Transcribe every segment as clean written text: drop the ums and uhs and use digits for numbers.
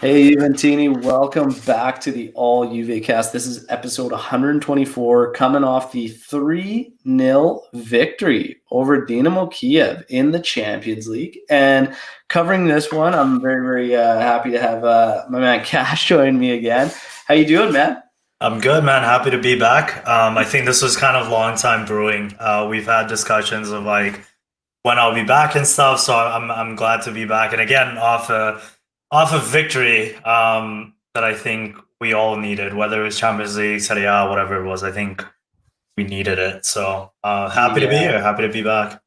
Hey, Juventus, welcome back to the All JuveCast. This is episode 124, coming off the 3-0 victory over Dynamo Kiev in the Champions League. And covering this one, I'm very, very happy to have my man Kash join me again. How you doing, man? I'm good, man. Happy to be back. I think this was kind of long time brewing. We've had discussions of like when I'll be back and stuff. So I'm glad to be back. And again, off a victory that I think we all needed, whether it was Champions League, Serie A, whatever it was. I think we needed it. So happy to be Yeah, here. Happy to be back.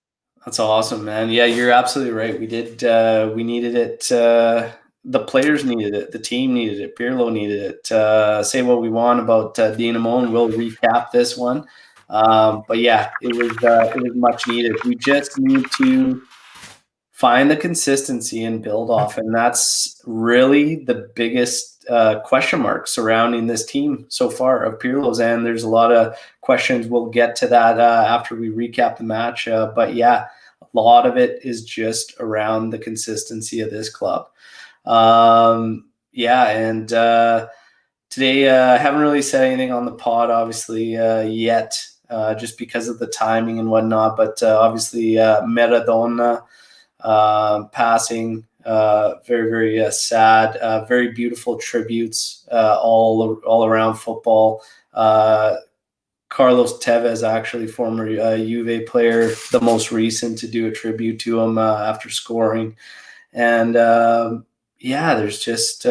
that's awesome, man. Yeah, you're absolutely right. We did. We needed it. The players needed it. The team needed it. Pirlo needed it. Say what we want about Dinamo, and we'll recap this one. But yeah, it was much needed. We just need to find the consistency and build off, and that's really the biggest question mark surrounding this team so far of Pirlo's. And there's a lot of questions. We'll get to that after we recap the match. But yeah, a lot of it is just around the consistency of this club. Yeah, and today I haven't really said anything on the pod, obviously, yet, just because of the timing and whatnot. But obviously, Maradona passing, very, very sad, very beautiful tributes all around football. Carlos Tevez, actually former Juve player, the most recent to do a tribute to him after scoring. And yeah, there's just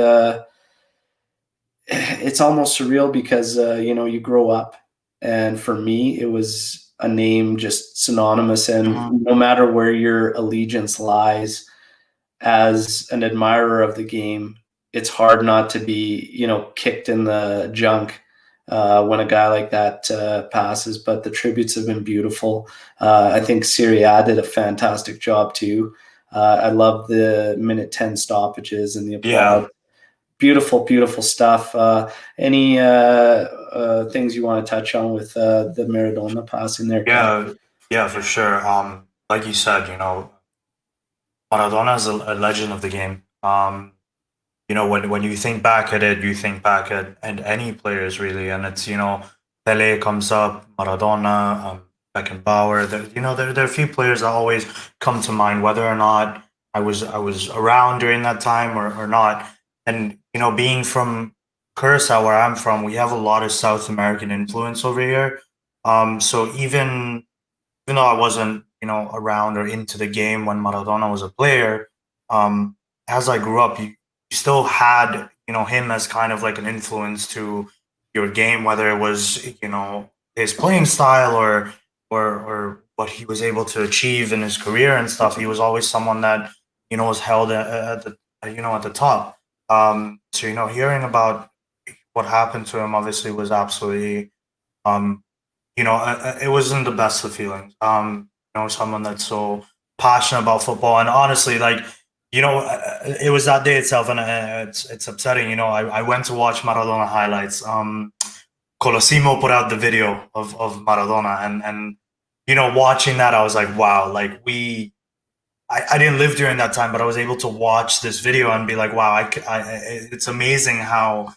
it's almost surreal because you grow up, and for me it was a name just synonymous, and no matter where your allegiance lies as an admirer of the game, it's hard not to be kicked in the junk when a guy like that passes. But the tributes have been beautiful. I think Serie A did a fantastic job too. I love the minute 10 stoppages and the Yeah. applause. Beautiful, beautiful stuff. Any things you want to touch on with the Maradona passing there, Kat? Yeah. Yeah, for sure. Like you said, Maradona is a legend of the game. When you think back at it, you think back at any players really, and it's Pele comes up, Maradona, Beckenbauer. There are a few players that always come to mind, whether or not I was around during that time or not. And being from Curacao, where I'm from, we have a lot of South American influence over here. So even though I wasn't around or into the game when Maradona was a player, as I grew up, you still had him as kind of like an influence to your game, whether it was his playing style or what he was able to achieve in his career and stuff. He was always someone that was held at the at the top. So hearing about what happened to him obviously was absolutely um, it wasn't the best of feelings. Someone that's so passionate about football, and honestly, like, it was that day itself, and it's upsetting. I went to watch Maradona highlights. Colosimo put out the video of Maradona, and watching that, I was like, wow, like I didn't live during that time, but I was able to watch this video and be like, wow, it's amazing how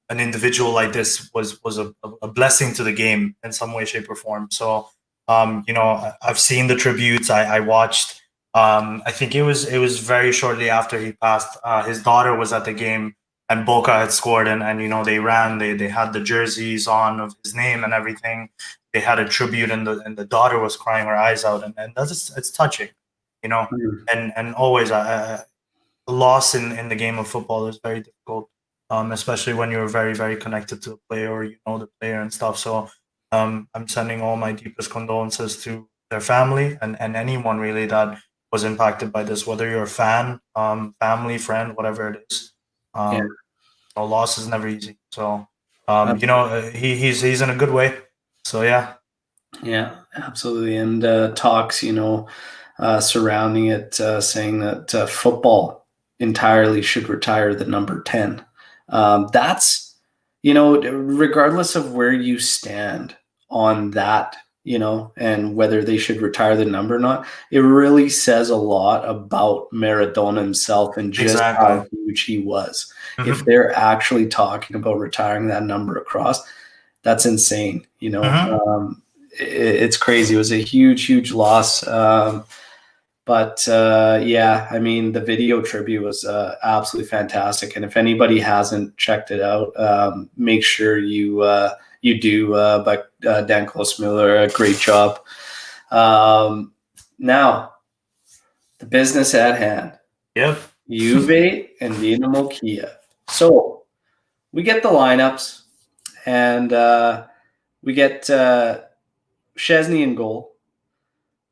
an individual like this was a blessing to the game in some way, shape, or form. So, I've seen the tributes. I watched. I think it was very shortly after he passed. His daughter was at the game, and Boca had scored, and they ran. They had the jerseys on of his name and everything. They had a tribute, and the daughter was crying her eyes out, and that's it's touching, you know. Mm. And always, a loss in the game of football is very difficult, especially when you're very, very connected to the player or the player and stuff. So I'm sending all my deepest condolences to their family and anyone really that was impacted by this, whether you're a fan, family, friend, whatever it is. Yeah, Loss is never easy. So, absolutely. he's in a good way. So, yeah. Yeah, absolutely. And talks, surrounding it, saying that football entirely should retire the number 10. That's, regardless of where you stand on that and whether they should retire the number or not. It really says a lot about Maradona himself and just Exactly. how huge he was. If they're actually talking about retiring that number across, that's insane. It's crazy. It was a huge, huge loss. But yeah, I mean, the video tribute was absolutely fantastic. And if anybody hasn't checked it out, make sure you do. But Dan Miller, a great job. Now, the business at hand. Yep. Juve and Dinamo Kiev. So we get the lineups, and we get Szczesny in goal.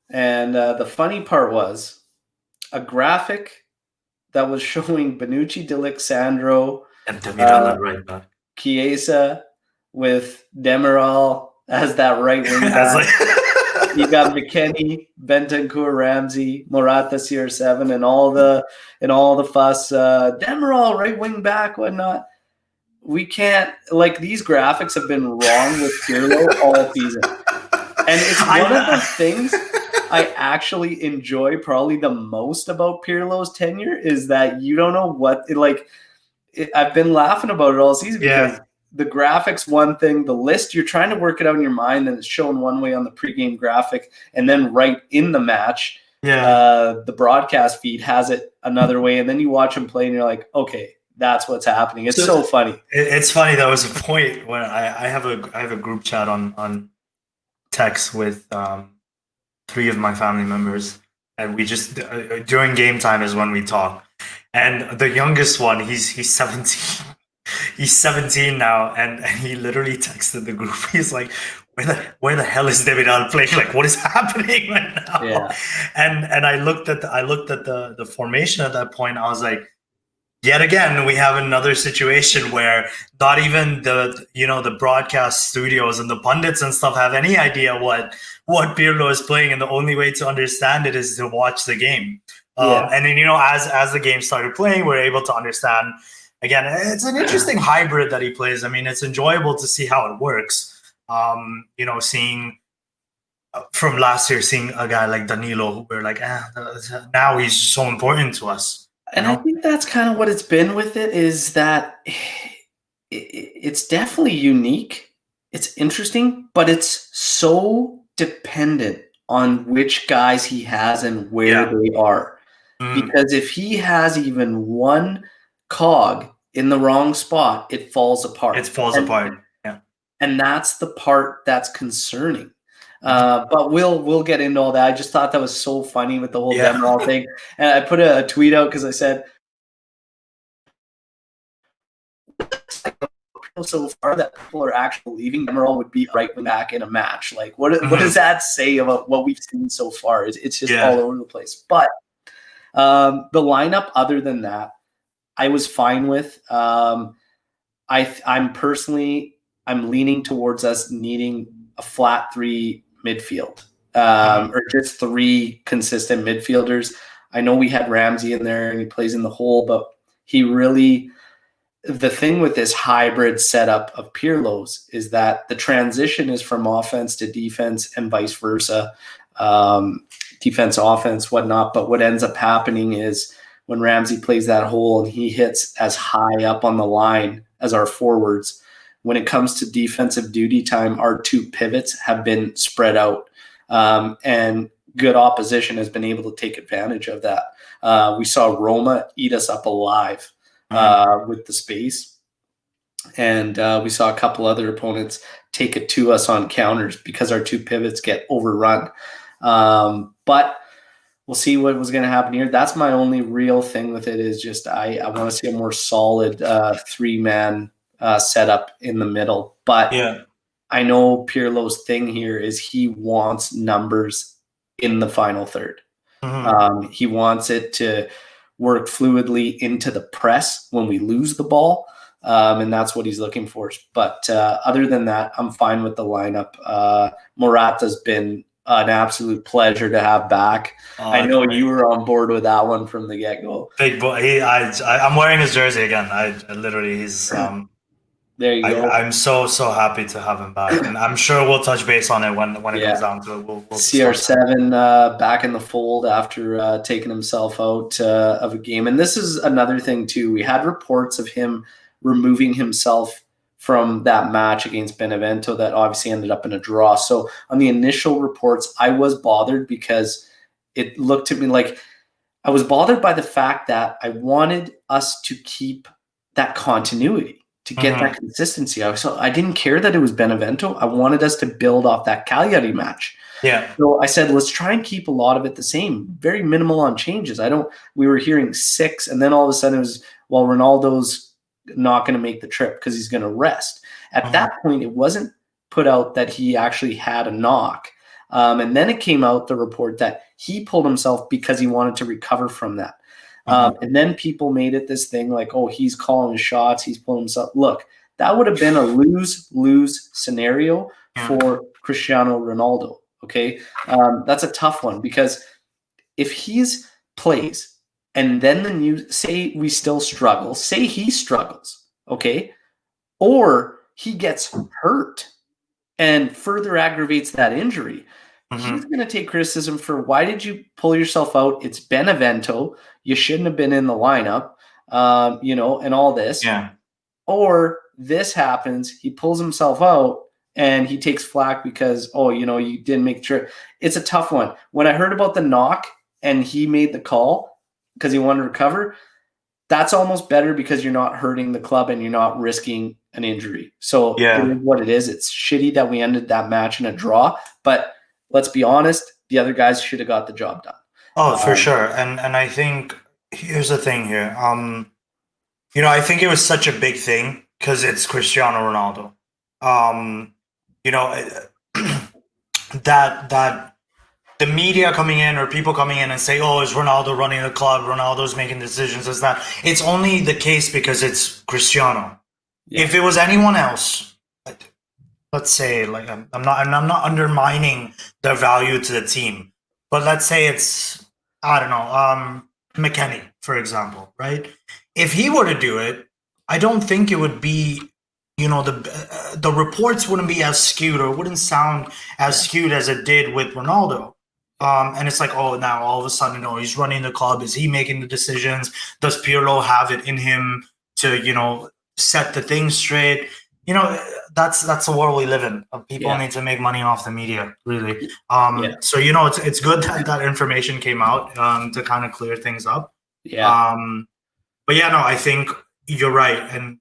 And the funny part was a graphic that was showing Bonucci, D'Alexandro, And Demiral right back. Chiesa with Demiral as that right wing back. You got McKennie, Bentancur, Ramsey, Morata, CR7, and all the fuss. Demiral, right wing back, whatnot. We can't, like, these graphics have been wrong with Pirlo all season. And it's one of the things I actually enjoy probably the most about Pirlo's tenure is that you don't know what I've been laughing about it all season because the graphics, one thing, the list, you're trying to work it out in your mind, and it's shown one way on the pregame graphic, and then right in the match, the broadcast feed has it another way, and then you watch him play, and you're like, okay, that's what's happening. It's so funny. It's funny. That was a point when I have a group chat on text with 3 of my family members, and we just during game time is when we talk. And the youngest one, he's 17. He's 17 now, and he literally texted the group. He's like, "Where the hell is Demiral playing? Like, what is happening right now?" Yeah. And I looked at the formation at that point. I was like, yet again, we have another situation where not even the broadcast studios and the pundits and stuff have any idea what Pirlo is playing, and the only way to understand it is to watch the game. And then as the game started playing, we're able to understand. Again, it's an interesting hybrid that he plays. I mean, it's enjoyable to see how it works. Seeing from last year, seeing a guy like Danilo, we're like, now he's so important to us. And I think that's kind of what it's been with it, is that it's definitely unique. It's interesting, but it's so dependent on which guys he has and where they are. Because if he has even one cog in the wrong spot, it falls apart. Yeah. And that's the part that's concerning. But we'll get into all that. I just thought that was so funny with the whole Demiral thing. And I put a tweet out because I said, so far that people are actually believing Demiral would be right back in a match. Like, what does that say about what we've seen so far? It's just all over the place. But the lineup, other than that, I was fine with. I'm leaning towards us needing a flat 3 midfield, or just 3 consistent midfielders. I know we had Ramsey in there and he plays in the hole, but the thing with this hybrid setup of Pirlo's is that the transition is from offense to defense and vice versa, defense, offense, whatnot. But what ends up happening is when Ramsey plays that hole and he hits as high up on the line as our forwards, when it comes to defensive duty time, our 2 pivots have been spread out, and good opposition has been able to take advantage of that. We saw Roma eat us up alive with the space, and we saw a couple other opponents take it to us on counters because our 2 pivots get overrun. But we'll see what was going to happen here. That's my only real thing with it, is just I want to see a more solid 3-man setup in the middle. But I know Pirlo's thing here is he wants numbers in the final third. He wants it to work fluidly into the press when we lose the ball, and that's what he's looking for. But other than that, I'm fine with the lineup. Morata's been an absolute pleasure to have back. I know you were on board with that one from the get-go. Big boy. I'm wearing his jersey again. I literally, he's There you go. I'm so happy to have him back, and I'm sure we'll touch base on it when it comes down to it. We'll CR7 back in the fold after taking himself out of a game. And this is another thing too. We had reports of him removing himself from that match against Benevento that obviously ended up in a draw. So on the initial reports, I was bothered because it looked to me like I was bothered by the fact that I wanted us to keep that continuity, to get that consistency. I didn't care that it was Benevento. I wanted us to build off that Cagliari match. Yeah. So I said, let's try and keep a lot of it the same, very minimal on changes. We were hearing 6, and then all of a sudden it was, well, Ronaldo's not going to make the trip because he's going to rest. At that point, it wasn't put out that he actually had a knock. And then it came out, the report that he pulled himself because he wanted to recover from that. And then people made it this thing like, oh, he's calling shots, he's pulling himself. Look, that would have been a lose-lose scenario for Cristiano Ronaldo, okay? That's a tough one because if he's plays and then the news, say we still struggle, say he struggles, okay? Or he gets hurt and further aggravates that injury, he's going to take criticism for why did you pull yourself out? It's Benevento. You shouldn't have been in the lineup, and all this. Yeah. Or this happens, he pulls himself out and he takes flack because, you didn't make the trip. It's a tough one. When I heard about the knock and he made the call because he wanted to recover, that's almost better because you're not hurting the club and you're not risking an injury. So it is what it is. It's shitty that we ended that match in a draw, but let's be honest, the other guys should have got the job done. Oh, for sure. And I think here's the thing here. I think it was such a big thing because it's Cristiano Ronaldo. That the media coming in or people coming in and say, oh, is Ronaldo running the club? Ronaldo's making decisions. Is that it's only the case because it's Cristiano. Yeah. If it was anyone else, let's say, like I'm not undermining their value to the team, but let's say it's McKennie, for example, right? If he were to do it, I don't think it would be, the reports wouldn't be as skewed or wouldn't sound as skewed as it did with Ronaldo. And it's like, oh, now all of a sudden, he's running the club. Is he making the decisions? Does Pirlo have it in him to, set the things straight? That's the world we live in. People need to make money off the media, really. So it's good that information came out to kind of clear things up. Yeah. But I think you're right. And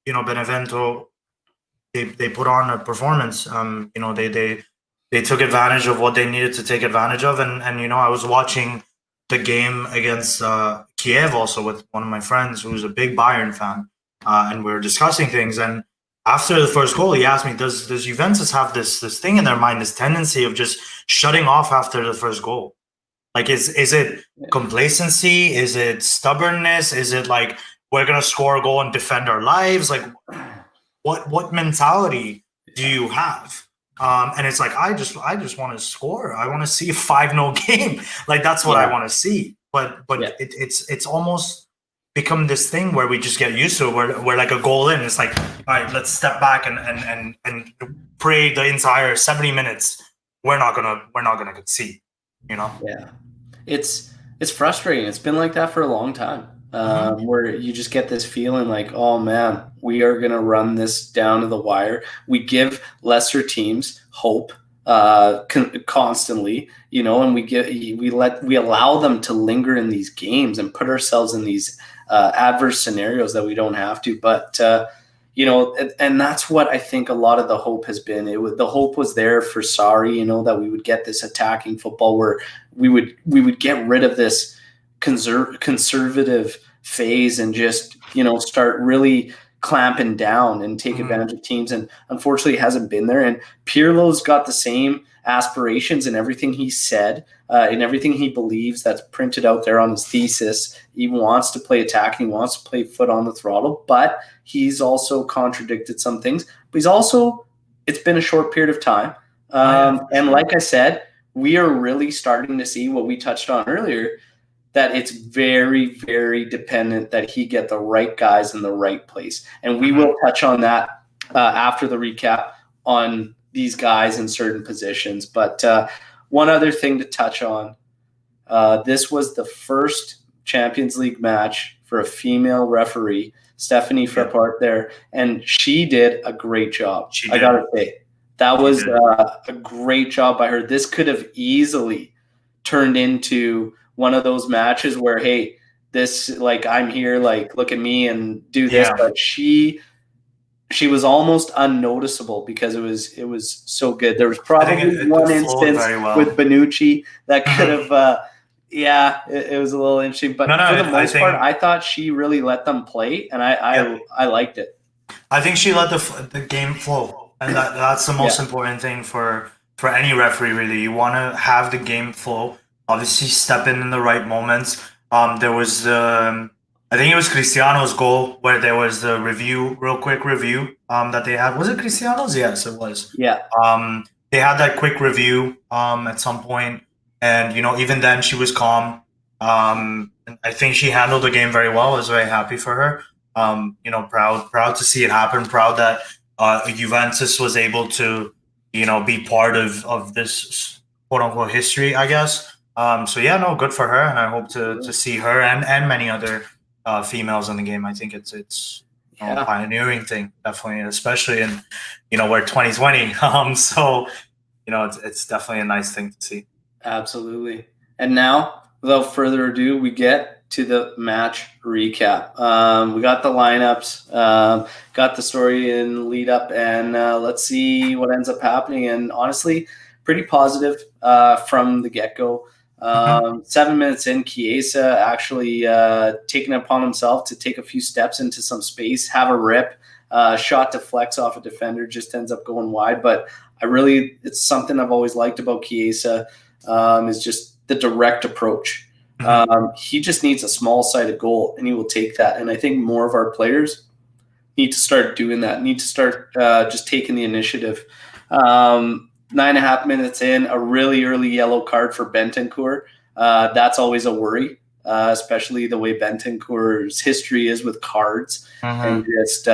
Benevento, they put on a performance. They took advantage of what they needed to take advantage of, and I was watching the game against Kiev also with one of my friends who's a big Bayern fan, and we were discussing things. And after the first goal, he asked me, "Does Juventus have this thing in their mind, this tendency of just shutting off after the first goal? Like, is it complacency? Is it stubbornness? Is it like we're gonna score a goal and defend our lives? Like, what mentality do you have?" And it's like I just want to score. I want to see a 5-0 game. Like that's what I want to see. But it's almost become this thing where we just get used to it. We're like a goal in. It's like, all right, let's step back and pray the entire 70 minutes. We're not gonna concede. Yeah. It's frustrating. It's been like that for a long time. Where you just get this feeling like, oh man, we are going to run this down to the wire. We give lesser teams hope constantly, and we allow them to linger in these games and put ourselves in these adverse scenarios that we don't have to. But and that's what I think a lot of the hope has been. The hope was there for Sarri, that we would get this attacking football where we would get rid of this conservative phase and just start really clamping down and take advantage of teams, and unfortunately it hasn't been there. And Pirlo's got the same aspirations in everything he said, in everything he believes that's printed out there on his thesis. He wants to play attacking, he wants to play foot on the throttle, but he's also contradicted some things. But it's been a short period of time, and like I said, we are really starting to see what we touched on earlier, that it's very, very dependent that he get the right guys in the right place. And we will touch on that after the recap on these guys in certain positions. But one other thing to touch on, this was the first Champions League match for a female referee, Stephanie Frappart there, and she did a great job. I got to say. That was a great job by her. This could have easily turned into one of those matches where, hey, this, like, I'm here, like, look at me and do this. But she was almost unnoticeable because it was so good. There was probably one instance with Bonucci that could have it was a little interesting. But for the most part, I thought she really let them play, and I liked it. I think she let the game flow. And that's the most important thing for any referee, really. You want to have the game flow. Obviously, step in the right moments. There was, I think it was Cristiano's goal where there was the real quick review that they had. Was it Cristiano's? Yes, it was. Yeah. They had that quick review at some point, and even then she was calm. And I think she handled the game very well. I was very happy for her. Proud to see it happen. Proud that Juventus was able to, be part of this quote unquote history, I guess. Good for her, and I hope to see her and many other females in the game. I think it's a pioneering thing, definitely, especially in we're 2020. It's definitely a nice thing to see. Absolutely. And now, without further ado, we get to the match recap. We got the lineups, got the story in lead up, and let's see what ends up happening. And honestly, pretty positive from the get-go. 7 minutes in, Chiesa actually taking it upon himself to take a few steps into some space, have a rip, shot deflects off a defender, just ends up going wide. But it's something I've always liked about Chiesa, is just the direct approach. He just needs a small-sided goal, and he will take that. And I think more of our players need to start doing that, need to start just taking the initiative. 9.5 minutes in, a really early yellow card for Bentancur. That's always a worry, especially the way Bentancur's history is with cards. And just,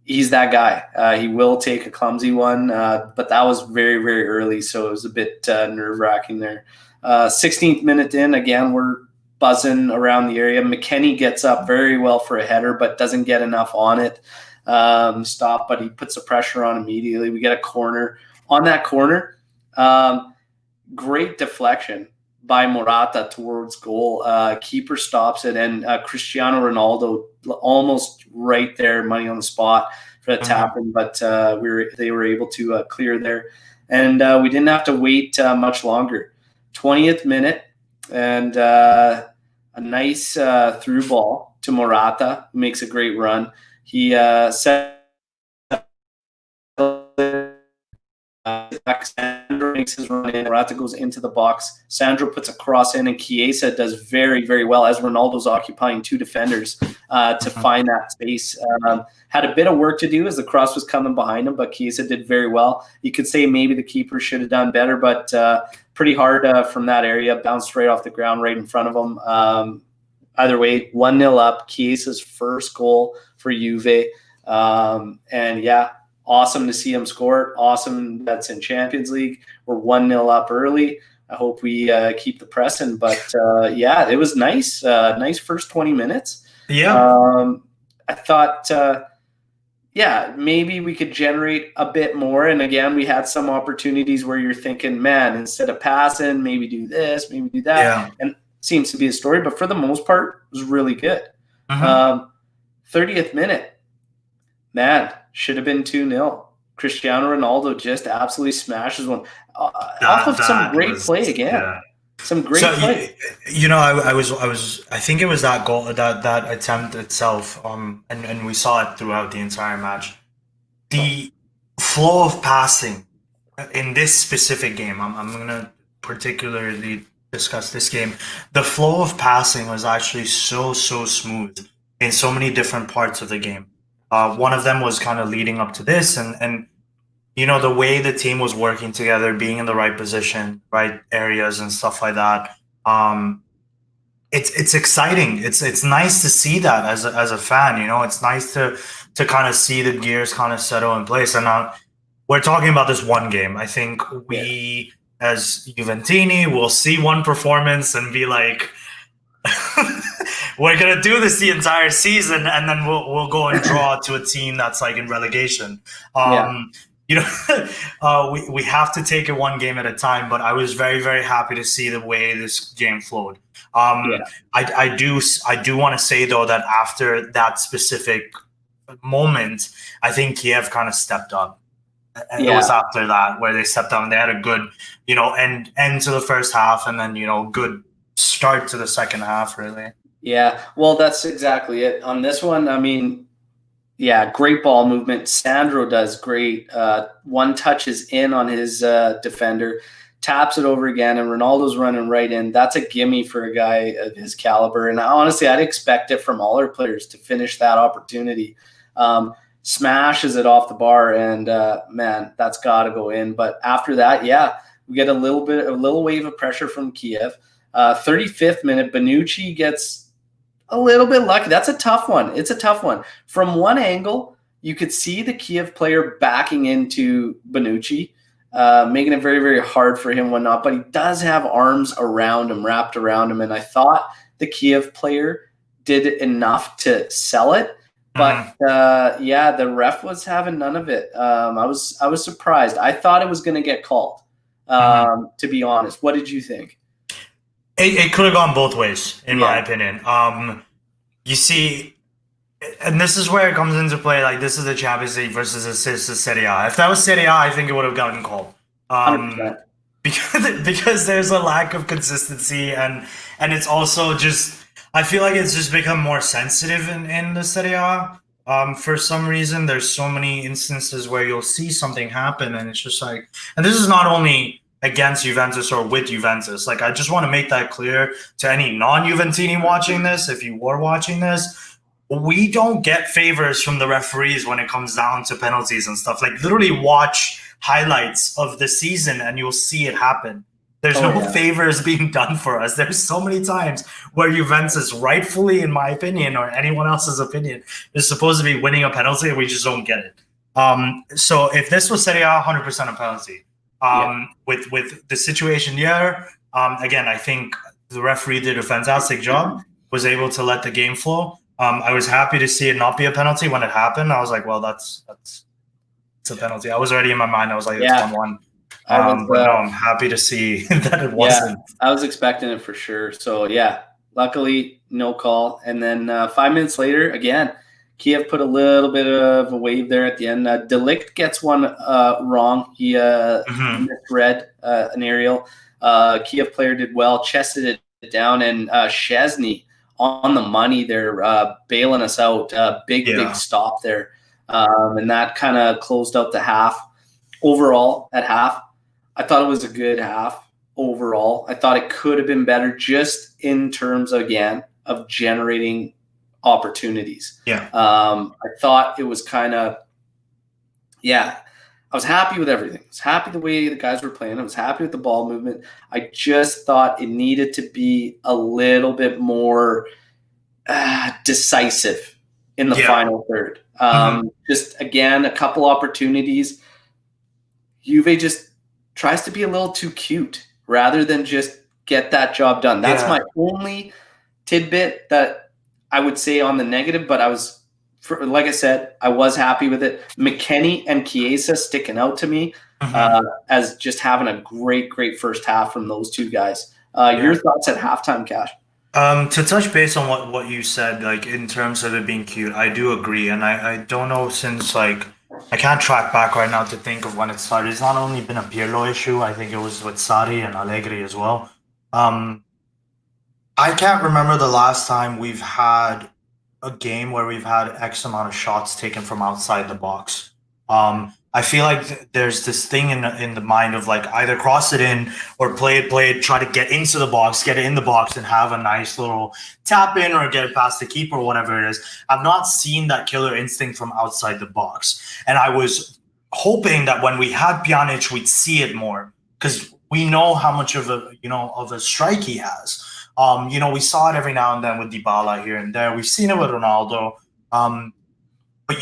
he's that guy. He will take a clumsy one, but that was very, very early, so it was a bit nerve-wracking there. 16th minute in, again, we're buzzing around the area. McKennie gets up very well for a header, but doesn't get enough on it. Stop, but he puts the pressure on immediately. We get a corner. On that corner, great deflection by Morata towards goal. Keeper stops it, and Cristiano Ronaldo almost right there, money on the spot for the tap-in, but they were able to clear there. And we didn't have to wait much longer. 20th minute, and a nice through ball to Morata, who makes a great run. He Sandro makes his run in. Morata goes into the box. Sandro puts a cross in, and Chiesa does very, very well as Ronaldo's occupying two defenders to find that space. Had a bit of work to do as the cross was coming behind him, but Chiesa did very well. You could say maybe the keeper should have done better, but pretty hard from that area. Bounced right off the ground right in front of him. Either way, 1-0 up. Chiesa's first goal for Juve. Awesome to see him score. Awesome that's in Champions League. We're 1-0 up early. I hope we keep the pressing. But, it was nice. Nice first 20 minutes. Yeah. I thought, maybe we could generate a bit more. And, again, we had some opportunities where you're thinking, man, instead of passing, maybe do this, maybe do that. Yeah. And seems to be a story. But for the most part, it was really good. 30th minute. Man, should have been 2-0. Cristiano Ronaldo just absolutely smashes one off of some great play again. Yeah. Some great play. I think it was that goal, that attempt itself, and we saw it throughout the entire match. The flow of passing in this specific game, I'm going to particularly discuss this game. The flow of passing was actually so smooth in so many different parts of the game. One of them was kind of leading up to this, and the way the team was working together, being in the right position, right areas, and stuff like that. It's exciting. It's nice to see that as a fan. It's nice to to kind of see the gears kind of settle in place. And we're talking about this one game. I think we, as Juventini, will see one performance and be like, we're gonna do this the entire season, and then we'll go and draw to a team that's like in relegation. You know, we have to take it one game at a time. But I was very, very happy to see the way this game flowed. I do want to say though that after that specific moment, I think Kiev kind of stepped up. And it was after that where they stepped up and they had a good, you know, end to the first half, and then, you know, good start to the second half, really. Yeah, well, that's exactly it. On this one, I mean, yeah, great ball movement. Sandro does great. One touches in on his defender, taps it over again, and Ronaldo's running right in. That's a gimme for a guy of his caliber. And honestly, I'd expect it from all our players to finish that opportunity. Smashes it off the bar, and man, that's got to go in. But after that, yeah, we get a little wave of pressure from Kiev. 35th minute, Bonucci gets a little bit lucky. That's a tough one. It's a tough one. From one angle, you could see the Kiev player backing into Bonucci, making it very, very hard for him, whatnot. But he does have arms around him, wrapped around him. And I thought the Kiev player did enough to sell it. But yeah, the ref was having none of it. I was surprised. I thought it was going to get called, to be honest. What did you think? It could have gone both ways, in my opinion. You see, and this is where it comes into play. Like, this is the Champions League versus the Serie A. If that was Serie A, I think it would have gotten called. Because there's a lack of consistency, and it's also just, I feel like it's just become more sensitive in the Serie A. For some reason, there's so many instances where you'll see something happen, and it's just like, and this is not only against Juventus or with Juventus. Like, I just want to make that clear to any non-Juventini watching this. If you were watching this, we don't get favors from the referees when it comes down to penalties and stuff. Like, literally watch highlights of the season and you'll see it happen. There's no favors being done for us. There's so many times where Juventus, rightfully, in my opinion, or anyone else's opinion, is supposed to be winning a penalty and we just don't get it. So if this was Serie A, 100% a penalty. With the situation here, again, I think the referee did a fantastic job, was able to let the game flow. I was happy to see it not be a penalty when it happened. I was like, well, it's a penalty. I was already in my mind. I was like, it's 1-1. But no, I'm happy to see that it wasn't. I was expecting it for sure. So, yeah, luckily, no call. And then 5 minutes later, again, Kiev put a little bit of a wave there at the end. De Ligt gets one wrong. He misread an aerial. Kiev player did well, chested it down, and Szczesny on the money there, bailing us out. Big stop there. And that kind of closed out the half. Overall, at half, I thought it was a good half overall. I thought it could have been better just in terms, again, of generating opportunities. I thought it was kind of, I was happy with everything. I was happy the way the guys were playing. I was happy with the ball movement. I just thought it needed to be a little bit more decisive in the final third. Just, again, a couple opportunities. Juve just tries to be a little too cute rather than just get that job done. That's my only tidbit that I would say on the negative, but like I said, I was happy with it. McKennie and Chiesa sticking out to me as just having a great, great first half from those two guys. Your thoughts at halftime, Kash? To touch base on what you said, like in terms of it being cute, I do agree. And I don't know, since like I can't track back right now to think of when it started. It's not only been a Pirlo issue, I think it was with Sarri and Allegri as well. I can't remember the last time we've had a game where we've had X amount of shots taken from outside the box. I feel like there's this thing in the mind of like either cross it in or play it, try to get into the box, get it in the box and have a nice little tap in or get it past the keeper or whatever it is. I've not seen that killer instinct from outside the box. And I was hoping that when we had Pjanic, we'd see it more because we know how much of a strike he has. We saw it every now and then with Dybala here and there. We've seen it with Ronaldo. But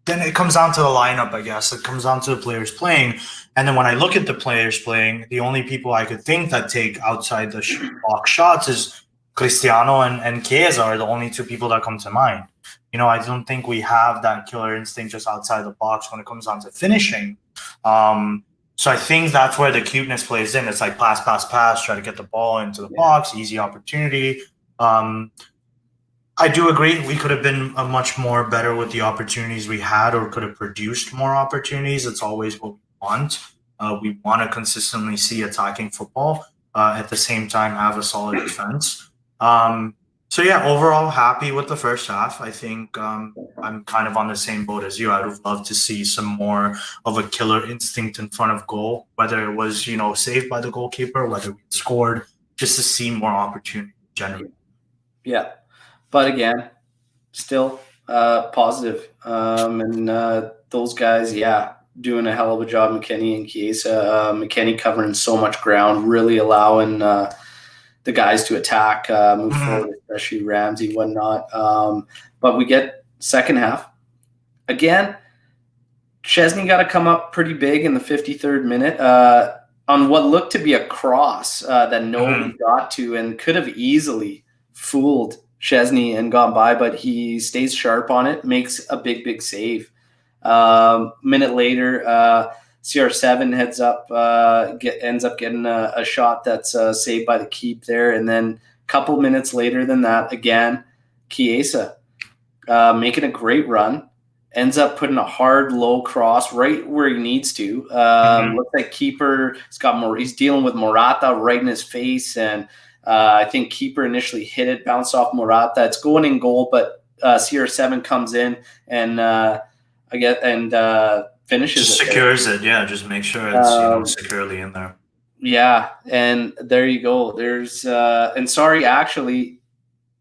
then it comes down to the lineup, I guess. It comes down to the players playing. And then when I look at the players playing, the only people I could think that take outside the box shots is Cristiano and Chiesa are the only two people that come to mind. I don't think we have that killer instinct just outside the box when it comes down to finishing. So I think that's where the cuteness plays in. It's like pass, try to get the ball into the box, easy opportunity. I do agree. We could have been a much more better with the opportunities we had, or could have produced more opportunities. It's always what we want. We want to consistently see attacking football. At the same time, have a solid defense. So yeah, overall happy with the first half. I think I'm kind of on the same boat as you. I would love to see some more of a killer instinct in front of goal, whether it was saved by the goalkeeper, whether we scored, just to see more opportunity generally. Yeah. But again, still positive. And those guys, doing a hell of a job, McKennie and Chiesa. McKennie covering so much ground, really allowing the guys to attack, move forward, especially Ramsey, whatnot. But we get second half. Again, Szczesny got to come up pretty big in the 53rd minute on what looked to be a cross that nobody got to and could have easily fooled Szczesny and gone by, but he stays sharp on it, makes a big save. Minute later, CR7 ends up getting a shot that's saved by the keep there, and then a couple minutes later than that, again, Chiesa making a great run, ends up putting a hard low cross right where he needs to. Looks like keeper he's dealing with Morata right in his face, and I think keeper initially hit it, bounced off Morata. It's going in goal, but CR7 comes in and finishes just secures it. Yeah, just make sure it's securely in there. Yeah, and there you go. There's and sorry, actually,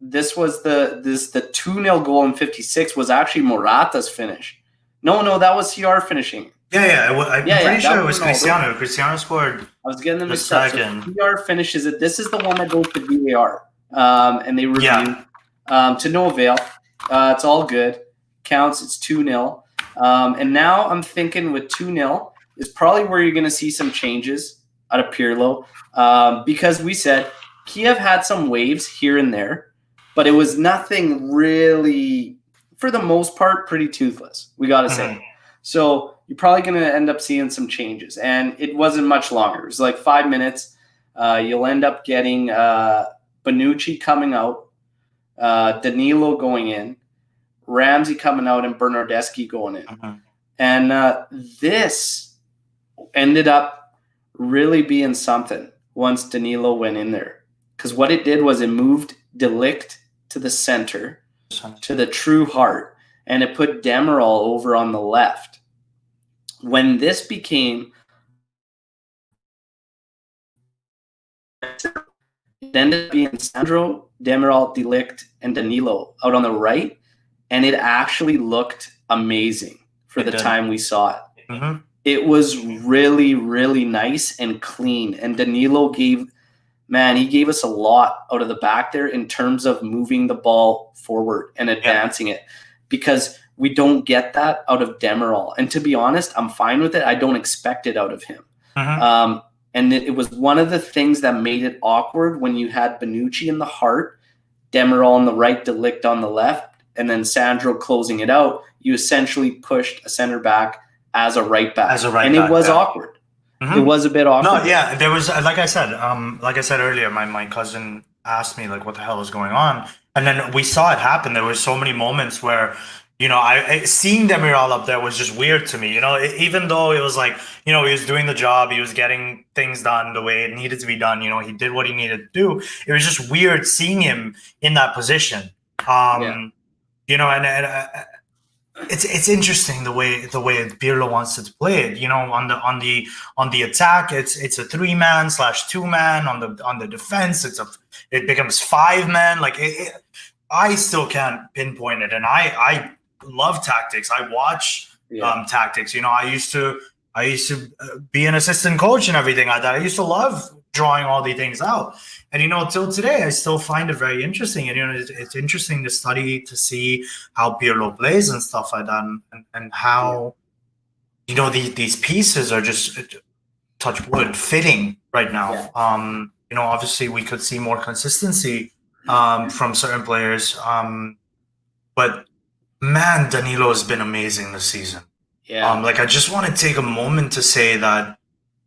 this was the 2-0 goal in 56 was actually Morata's finish. No, that was CR finishing. I'm pretty sure it was Cristiano. Cristiano scored. I was getting them mixed up. So CR finishes it. This is the one that goes to VAR, and they review to no avail. It's all good. Counts. It's 2-0. And now I'm thinking with 2-0 is probably where you're going to see some changes out of Pirlo, because we said Kiev had some waves here and there, but it was nothing really, for the most part, pretty toothless, we got to say. So you're probably going to end up seeing some changes, and it wasn't much longer. It was like 5 minutes. You'll end up getting Bonucci coming out, Danilo going in, Ramsey coming out, and Bernardeschi going in. And this ended up really being something once Danilo went in there. Because what it did was it moved De Ligt to the center, to the true heart, and it put Demiral over on the left. When this became, it ended up being Sandro, Demiral, De Ligt, and Danilo out on the right, and it actually looked amazing for the time we saw it. It was really, really nice and clean, and Danilo gave us a lot out of the back there in terms of moving the ball forward and advancing it, because we don't get that out of Demiral. And to be honest, I'm fine with it. I don't expect it out of him. And it was one of the things that made it awkward when you had Bonucci in the heart, Demiral on the right, De Ligt on the left, and then Sandro closing it out. You essentially pushed a center back as a right back. It was awkward. It was a bit awkward. No, there was, like I said earlier, my cousin asked me like what the hell is going on, and then we saw it happen. There were so many moments where seeing Demiral up there was just weird to me. Even though it was like he was doing the job, he was getting things done the way it needed to be done. He did what he needed to do. It was just weird seeing him in that position. It's interesting the way Pirlo wants to play it. On the attack, it's a 3-man/2-man. On the defense, it becomes 5-man. Like I still can't pinpoint it, and I love tactics. I watch tactics. I used to be an assistant coach and everything like that. I used to love drawing all these things out. And, till today, I still find it very interesting. And, it's interesting to study, to see how Pirlo plays and stuff like that. And how, these pieces are just, touch wood, fitting right now. Yeah. Obviously we could see more consistency from certain players. But man, Danilo has been amazing this season. Yeah. I just want to take a moment to say that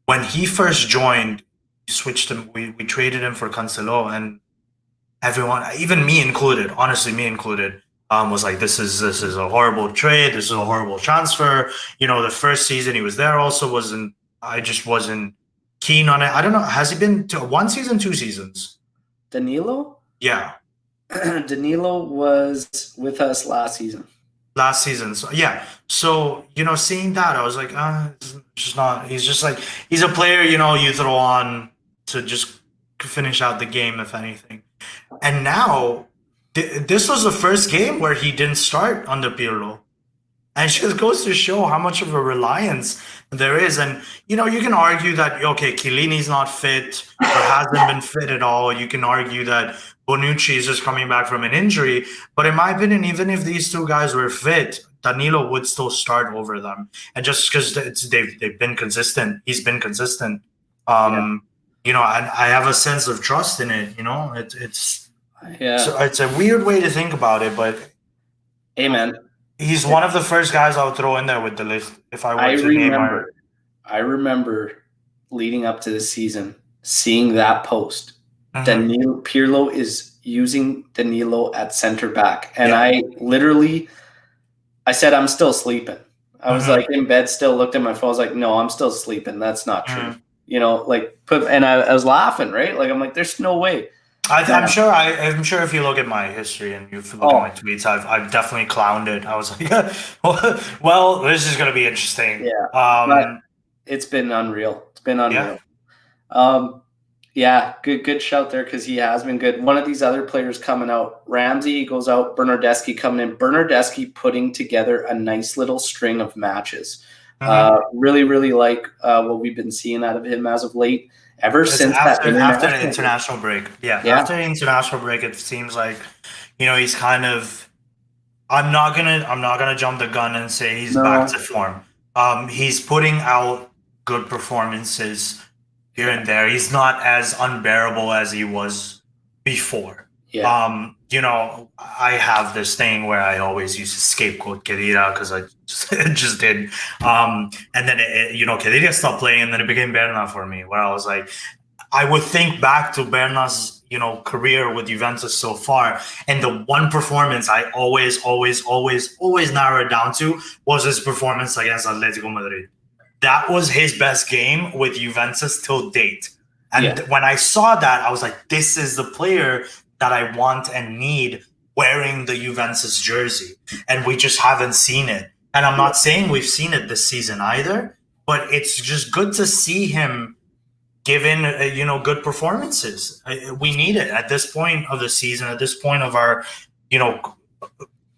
when he first joined, we switched him. We traded him for Cancelo, and everyone, even me included, honestly, me included, was like, this is a horrible trade. This is a horrible transfer. The first season he was there also I just wasn't keen on it. I don't know. Has he been to 1 season, 2 seasons? Danilo? Yeah. Danilo was with us last season. Last season. So, yeah. So, seeing that, I was like, it's just not, he's just like, he's a player, you throw on to just finish out the game, if anything. And now, this was the first game where he didn't start under Pirlo. And it just goes to show how much of a reliance there is. And, you can argue that, okay, Chiellini's not fit or hasn't been fit at all. You can argue that Bonucci is just coming back from an injury. But in my opinion, even if these two guys were fit, Danilo would still start over them. And just because they've been consistent, he's been consistent. And I have a sense of trust in it. It's a weird way to think about it, but amen. He's one of the first guys I would throw in there with the list if I were to name him. I remember leading up to the season seeing that post. Danilo Pirlo is using Danilo at center back, and I said, I'm still sleeping. I was like in bed, still looked at my phone. I was like, no, I'm still sleeping. That's not true. And I was laughing, right? Like, I'm like, there's no way. I'm sure if you look at my history and you look at my tweets, I've definitely clowned it. I was like, well, this is going to be interesting. Yeah, but it's been unreal. It's been unreal. Good shout there, because he has been good. One of these other players coming out, Ramsey goes out, Bernardeschi coming in. Bernardeschi putting together a nice little string of matches. Really, really like what we've been seeing out of him as of late. After the international break. After the international break, it seems like, he's kind of, I'm not gonna jump the gun and say he's back to form. He's putting out good performances here and there. He's not as unbearable as he was before. I have this thing where I always used to scapegoat Kedira because I just did. And then, Kedira stopped playing, and then it became Berna for me, where I was like, I would think back to Berna's, career with Juventus so far. And the one performance I always narrow it down to was his performance against Atletico Madrid. That was his best game with Juventus till date. And when I saw that, I was like, this is the player that I want and need wearing the Juventus jersey. And we just haven't seen it. And I'm not saying we've seen it this season either, but it's just good to see him given, good performances. We need it at this point of the season, at this point of our,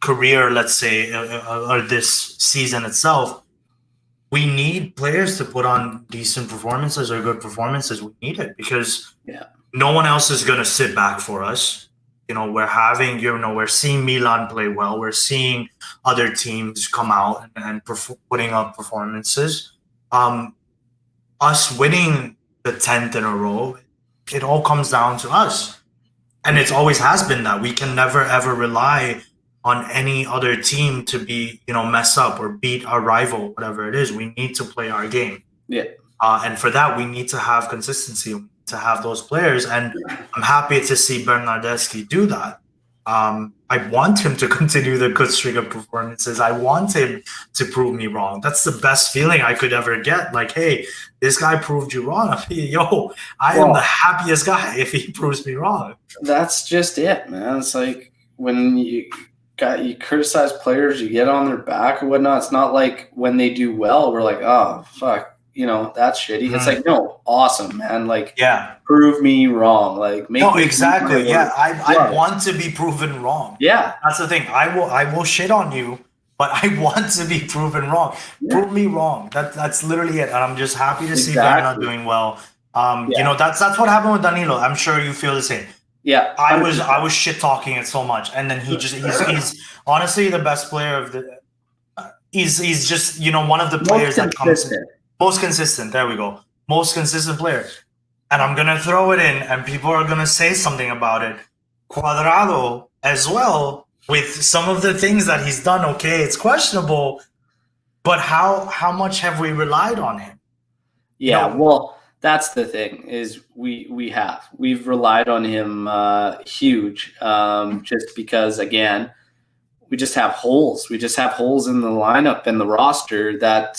career, let's say, or this season itself. We need players to put on decent performances or good performances. We need it because no one else is going to sit back for us. We're seeing Milan play well. We're seeing other teams come out and putting up performances. Us winning the 10th in a row, it all comes down to us. And it always has been that. We can never, ever rely on any other team to be, mess up or beat our rival, whatever it is. We need to play our game. Yeah. And for that, we need to have consistency, to have those players. And I'm happy to see Bernardeschi do that. I want him to continue the good streak of performances. I want him to prove me wrong. That's the best feeling I could ever get. Like, hey, this guy proved you wrong. I am the happiest guy if he proves me wrong. That's just it, man. It's like when you criticize players, you get on their back or whatnot. It's not like when they do well, we're like, oh, fuck. That's shitty. It's like, no, awesome, man. Like, prove me wrong. Like, exactly. Yeah, I want to be proven wrong. Yeah, that's the thing. I will shit on you, but I want to be proven wrong. Yeah. Prove me wrong. That's literally it. And I'm just happy to see Berna doing well. That's what happened with Danilo. I'm sure you feel the same. Yeah, I was shit talking it so much, and then he's honestly the best player of the. He's just one of the players that comes most consistent. There we go, most consistent player. And I'm gonna throw it in, and people are gonna say something about it. Cuadrado as well, with some of the things that he's done. Okay, it's questionable, but how much have we relied on him? Yeah, well, that's the thing is we've relied on him huge, just because again we just have holes. We just have holes in the lineup and the roster that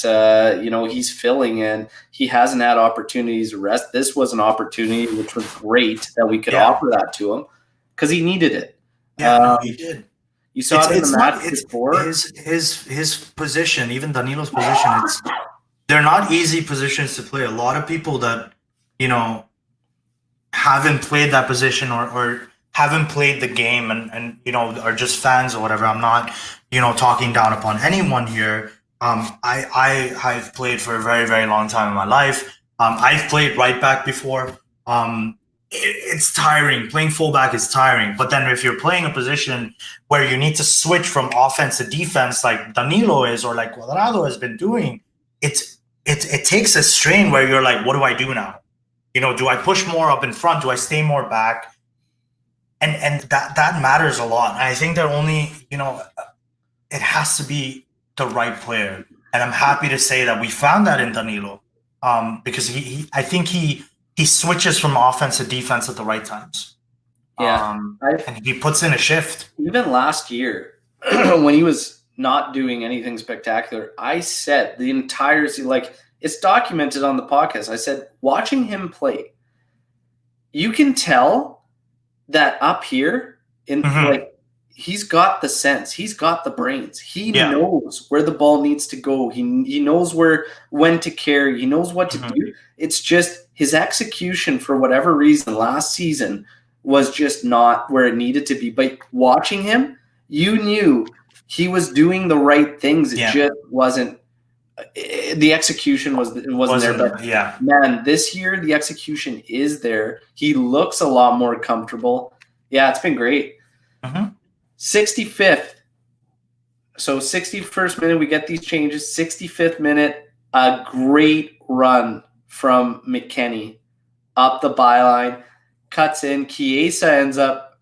he's filling, and he hasn't had opportunities to rest. This was an opportunity which was great that we could offer that to him because he needed it. Yeah, he did. You saw it in the match before. His position, even Danilo's position, they're not easy positions to play. A lot of people that haven't played that position or haven't played the game and are just fans or whatever. I'm not talking down upon anyone here. I've played for a very, very long time in my life. I've played right back before. It's tiring. Playing fullback is tiring. But then if you're playing a position where you need to switch from offense to defense, like Danilo is or like Cuadrado has been doing, it takes a strain where you're like, what do I do now? Do I push more up in front? Do I stay more back? And that matters a lot. And I think that only, it has to be the right player. And I'm happy to say that we found that in Danilo, because I think he switches from offense to defense at the right times. Yeah. And he puts in a shift. Even last year, when he was not doing anything spectacular, I said the entire season, like it's documented on the podcast. I said, watching him play, you can tell that up here in like he's got the sense, he's got the brains, he knows where the ball needs to go, he knows when to carry, he knows what to do. It's just his execution for whatever reason last season was just not where it needed to be. But watching him, you knew he was doing the right things. It just wasn't. The execution wasn't there. But man, this year the execution is there. He looks a lot more comfortable. Yeah, it's been great. 65th. So 61st minute, we get these changes. 65th minute, a great run from McKennie up the byline, cuts in. Chiesa ends up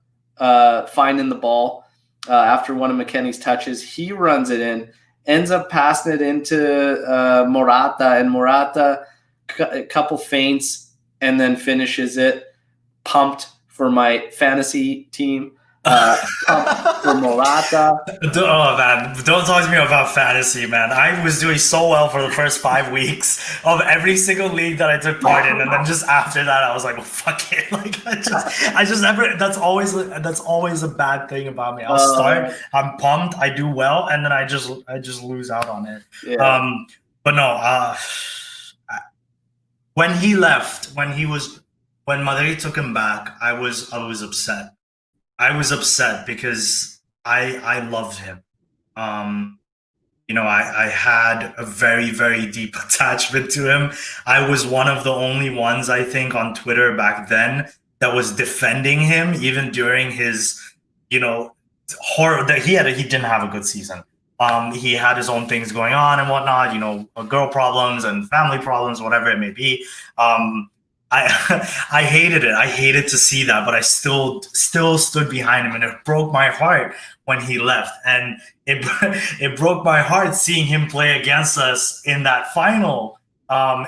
finding the ball after one of McKennie's touches. He runs it in. Ends up passing it into Morata, and Morata a couple feints and then finishes it. Pumped for my fantasy team. Pumped for Morata. Oh man, don't talk to me about fantasy, man. I was doing so well for the first 5 weeks of every single league that I took part in, and then just after that, I was like, well, fuck it. Like I just never. That's always a bad thing about me. I'll start, I'm pumped, I do well, and then I just lose out on it. Yeah. But no, when he left, when Madrid took him back, I was upset. I was upset because I loved him. I had a very, very deep attachment to him. I was one of the only ones, I think, on Twitter back then that was defending him, even during his, horror that he didn't have a good season. He had his own things going on and whatnot, girl problems and family problems, whatever it may be. I hated it. I hated to see that, but I still stood behind him, and it broke my heart when he left. And it broke my heart seeing him play against us in that final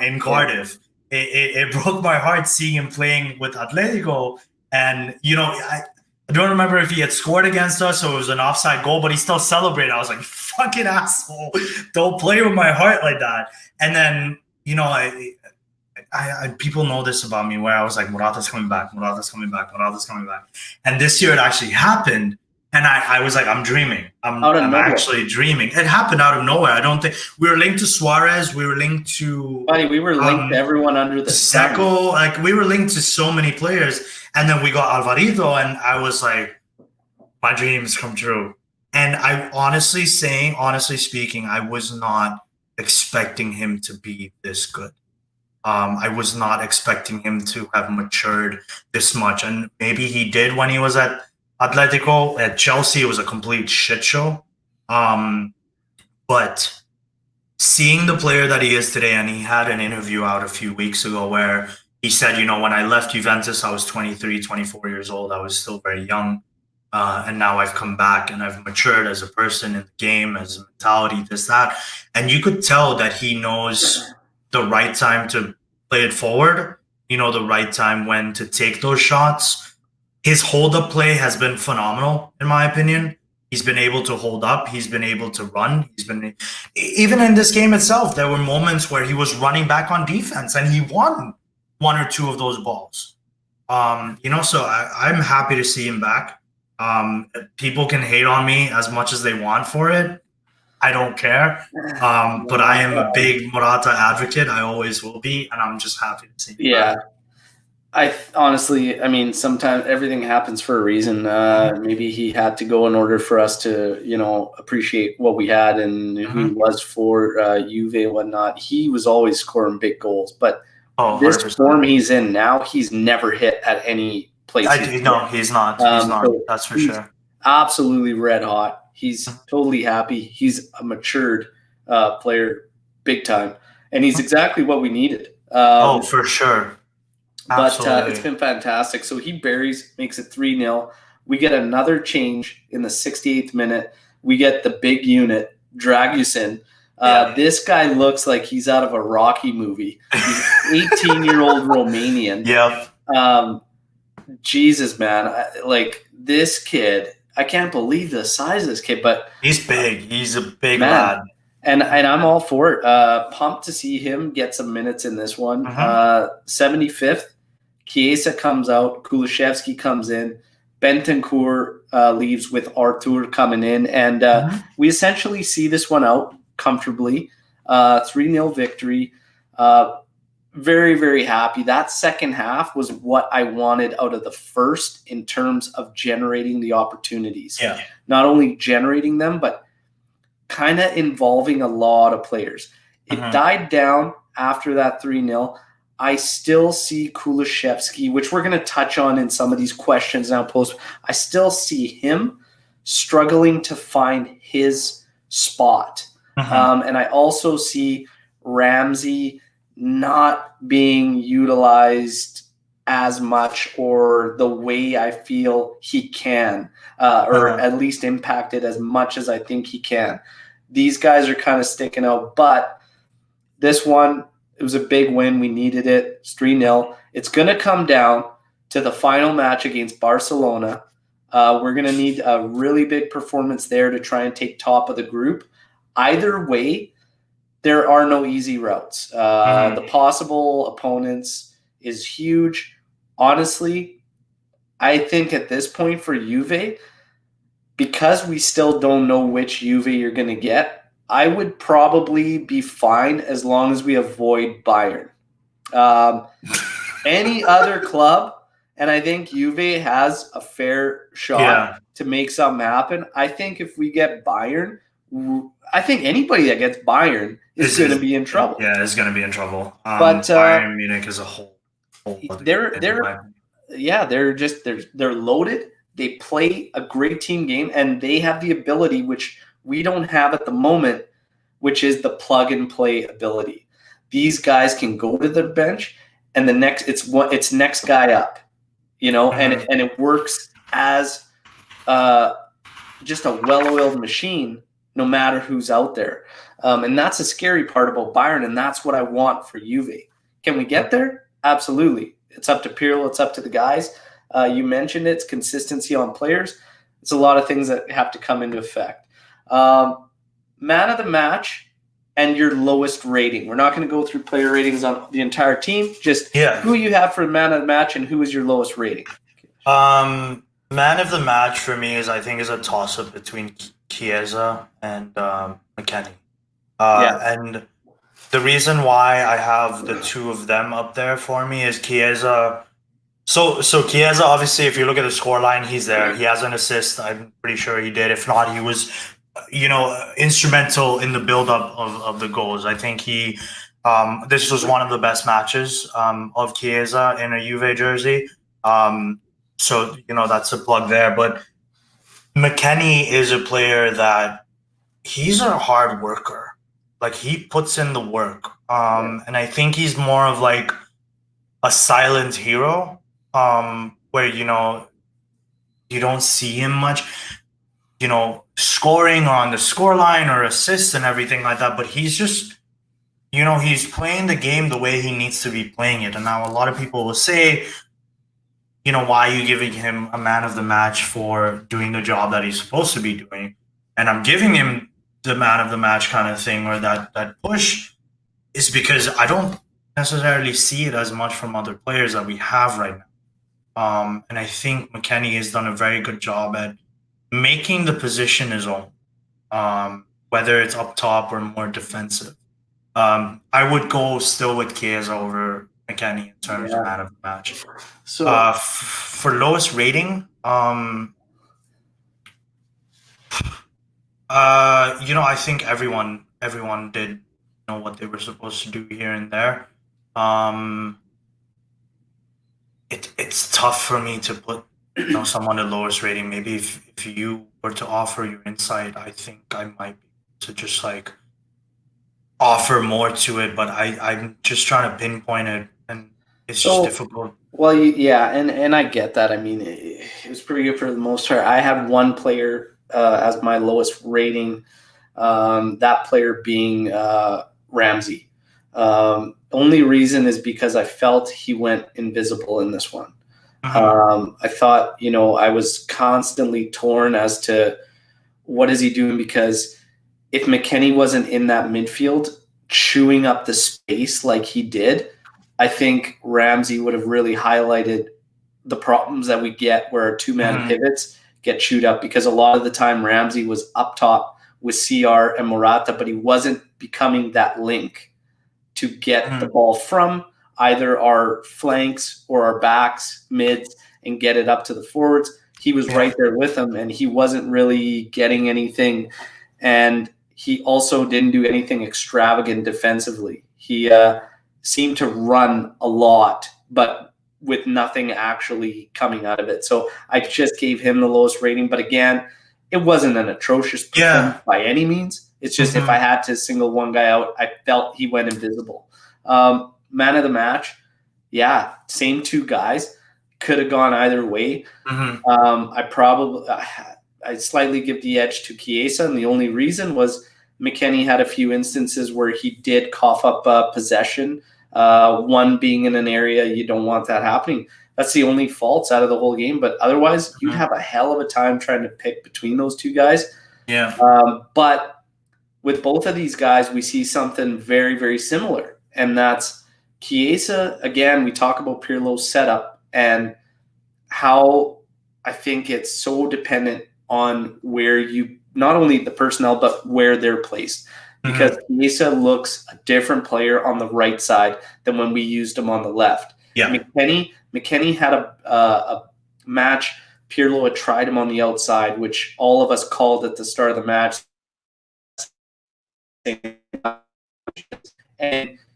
in Cardiff. It broke my heart seeing him playing with Atletico, and I don't remember if he had scored against us or it was an offside goal, but he still celebrated. I was like, "Fucking asshole! Don't play with my heart like that." And then I people know this about me, where I was like, Morata's coming back. And this year it actually happened. And I was like, I'm dreaming. I'm actually dreaming. It happened out of nowhere. I don't think we were linked to Suarez. We were linked to we were linked to everyone under the Seco. Like we were linked to so many players. And then we got Alvarito, and I was like, my dreams come true. And I honestly speaking, I was not expecting him to be this good. I was not expecting him to have matured this much, and maybe he did when he was at Atletico. At Chelsea, it was a complete shit show. But seeing the player that he is today, and he had an interview out a few weeks ago where he said, when I left Juventus, I was 23, 24 years old. I was still very young. And now I've come back and I've matured as a person in the game, as a mentality, this, that. And you could tell that he knows the right time to play it forward, the right time when to take those shots. His hold-up play has been phenomenal, in my opinion. He's been able to hold up. He's been able to run. Even in this game itself, there were moments where he was running back on defense and he won one or two of those balls. So I'm happy to see him back. People can hate on me as much as they want for it. I don't care. But I am a big Morata advocate. I always will be, and I'm just happy to see him back. I honestly, sometimes everything happens for a reason. Maybe he had to go in order for us to, appreciate what we had and who he was for Juve and whatnot. He was always scoring big goals, but this 100%. Form he's in now, he's never hit at any place. No, he's not. He's not. So that's for sure. Absolutely red hot. He's totally happy. He's a matured player, big time, and he's exactly what we needed. For sure. But it's been fantastic. So he buries, makes it 3-0. We get another change in the 68th minute. We get the big unit, Dragusin. This guy looks like he's out of a Rocky movie. He's 18-year-old Romanian. Yep. Jesus, man. This kid, I can't believe the size of this kid. But he's big. He's a big lad. And I'm all for it. Pumped to see him get some minutes in this one. 75th. Chiesa comes out, Kulusevski comes in, Bentancur leaves with Artur coming in, and we essentially see this one out comfortably. 3-0 victory. Very, very happy. That second half was what I wanted out of the first in terms of generating the opportunities. Yeah. Not only generating them, but kind of involving a lot of players. It died down after that 3-0. I still see Kulusevski, which we're going to touch on in some of these questions now post. I still see him struggling to find his spot. And I also see Ramsey not being utilized as much or the way I feel he can, or at least impacted as much as I think he can. These guys are kind of sticking out, but this one, it was a big win. We needed it. It's 3-0. It's going to come down to the final match against Barcelona. We're going to need a really big performance there to try and take top of the group. Either way, there are no easy routes. The possible opponents is huge. Honestly, I think at this point for Juve, because we still don't know which Juve you're going to get, I would probably be fine as long as we avoid Bayern. Any other club, and I think Juve has a fair shot to make something happen. I think if we get Bayern, I think anybody that gets Bayern is going to be in trouble. Yeah, is going to be in trouble. But Bayern Munich is a whole they're loaded. They play a great team game, and they have the ability, which we don't have at the moment, which is the plug and play ability. These guys can go to the bench, and it's next guy up, and it works as just a well-oiled machine, no matter who's out there. And that's a scary part about Bayern, and that's what I want for Juve. Can we get there? Absolutely. It's up to Pirlo. It's up to the guys. You mentioned it's consistency on players. It's a lot of things that have to come into effect. Man of the match and your lowest rating. We're not going to go through player ratings on the entire team. Just who you have for man of the match and who is your lowest rating. Man of the match for me is a toss-up between Chiesa and McKennie. And the reason why I have the two of them up there for me is Chiesa. So Chiesa, obviously, if you look at the scoreline, he's there. He has an assist. I'm pretty sure he did. If not, he was, instrumental in the build-up of the goals. I think he This was one of the best matches of Chiesa in a Juve jersey. So, that's a plug there. But McKennie is a player that he's a hard worker. Like, he puts in the work. And I think he's more of like a silent hero, where, you don't see him much, scoring on the scoreline or assists and everything like that. But he's just, he's playing the game the way he needs to be playing it. And now a lot of people will say, why are you giving him a man of the match for doing the job that he's supposed to be doing? And I'm giving him the man of the match kind of thing, or that push, is because I don't necessarily see it as much from other players that we have right now. And I think McKennie has done a very good job at making the position his own, whether it's up top or more defensive. I would go still with Chiesa over McKennie in terms of man of the match. So for lowest rating, I think everyone did what they were supposed to do here and there. It's tough for me to put someone the lowest rating. Maybe if you were to offer your insight, I think I might be able to just like offer more to it, but I'm just trying to pinpoint it, and it's just difficult. Well, yeah, and I get that. I mean, it was pretty good for the most part. I had one player as my lowest rating, that player being Ramsey. Only reason is because I felt he went invisible in this one. I thought, I was constantly torn as to what is he doing, because if McKennie wasn't in that midfield chewing up the space like he did, I think Ramsey would have really highlighted the problems that we get where our two-man pivots get chewed up, because a lot of the time Ramsey was up top with CR and Morata, but he wasn't becoming that link to get the ball from either our flanks or our backs, mids, and get it up to the forwards. He was right there with them, and he wasn't really getting anything. And he also didn't do anything extravagant defensively. He seemed to run a lot, but with nothing actually coming out of it. So I just gave him the lowest rating. But again, it wasn't an atrocious performance by any means. It's just if I had to single one guy out, I felt he went invisible. Man of the match, same two guys. Could have gone either way. I slightly give the edge to Chiesa, and the only reason was McKennie had a few instances where he did cough up possession, one being in an area you don't want that happening. That's the only faults out of the whole game, but otherwise you'd have a hell of a time trying to pick between those two guys. But with both of these guys, we see something very, very similar, and that's Chiesa. Again, we talk about Pirlo's setup and how I think it's so dependent on where you, not only the personnel, but where they're placed. Because Chiesa looks a different player on the right side than when we used him on the left. McKennie had a match. Pirlo had tried him on the outside, which all of us called at the start of the match. And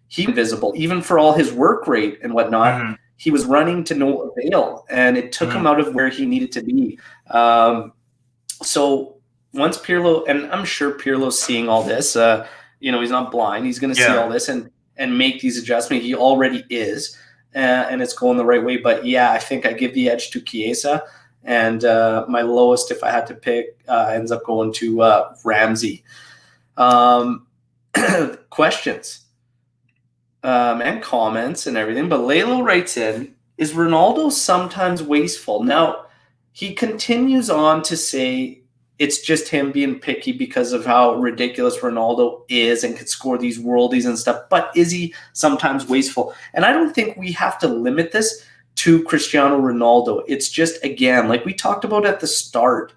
he was invisible, even for all his work rate and whatnot. He was running to no avail, and it took him out of where he needed to be. So once Pirlo, and I'm sure Pirlo's seeing all this, he's not blind. He's going to see all this and make these adjustments. He already is, and it's going the right way. But I think I give the edge to Chiesa, and my lowest, if I had to pick, ends up going to Ramsey. Questions and comments and everything. But Lalo writes in, is Ronaldo sometimes wasteful? Now, he continues on to say it's just him being picky because of how ridiculous Ronaldo is and could score these worldies and stuff. But is he sometimes wasteful? And I don't think we have to limit this to Cristiano Ronaldo. It's just, again, like we talked about at the start,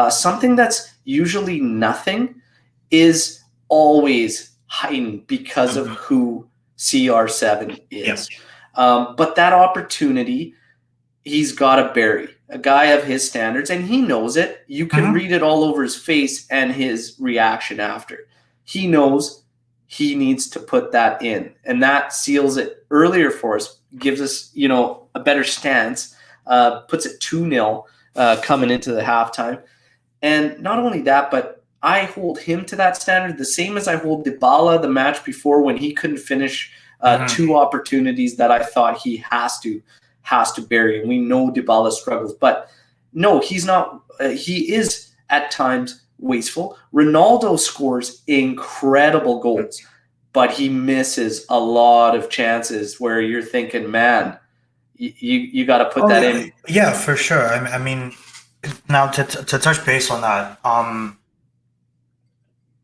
something that's usually nothing is always heightened because of who CR7 is. But that opportunity, he's got to bury. A guy of his standards, and he knows it. You can read it all over his face and his reaction after. He knows he needs to put that in, and that seals it earlier for us, gives us, a better stance, puts it 2-0 coming into the halftime. And not only that, but I hold him to that standard the same as I hold Dybala the match before when he couldn't finish 2 opportunities that I thought he has to bury. And we know Dybala struggles, but no, he's not. He is at times wasteful. Ronaldo scores incredible goals, but he misses a lot of chances where you're thinking, man, you got to put that in. Yeah, for sure. I mean, now to touch base on that,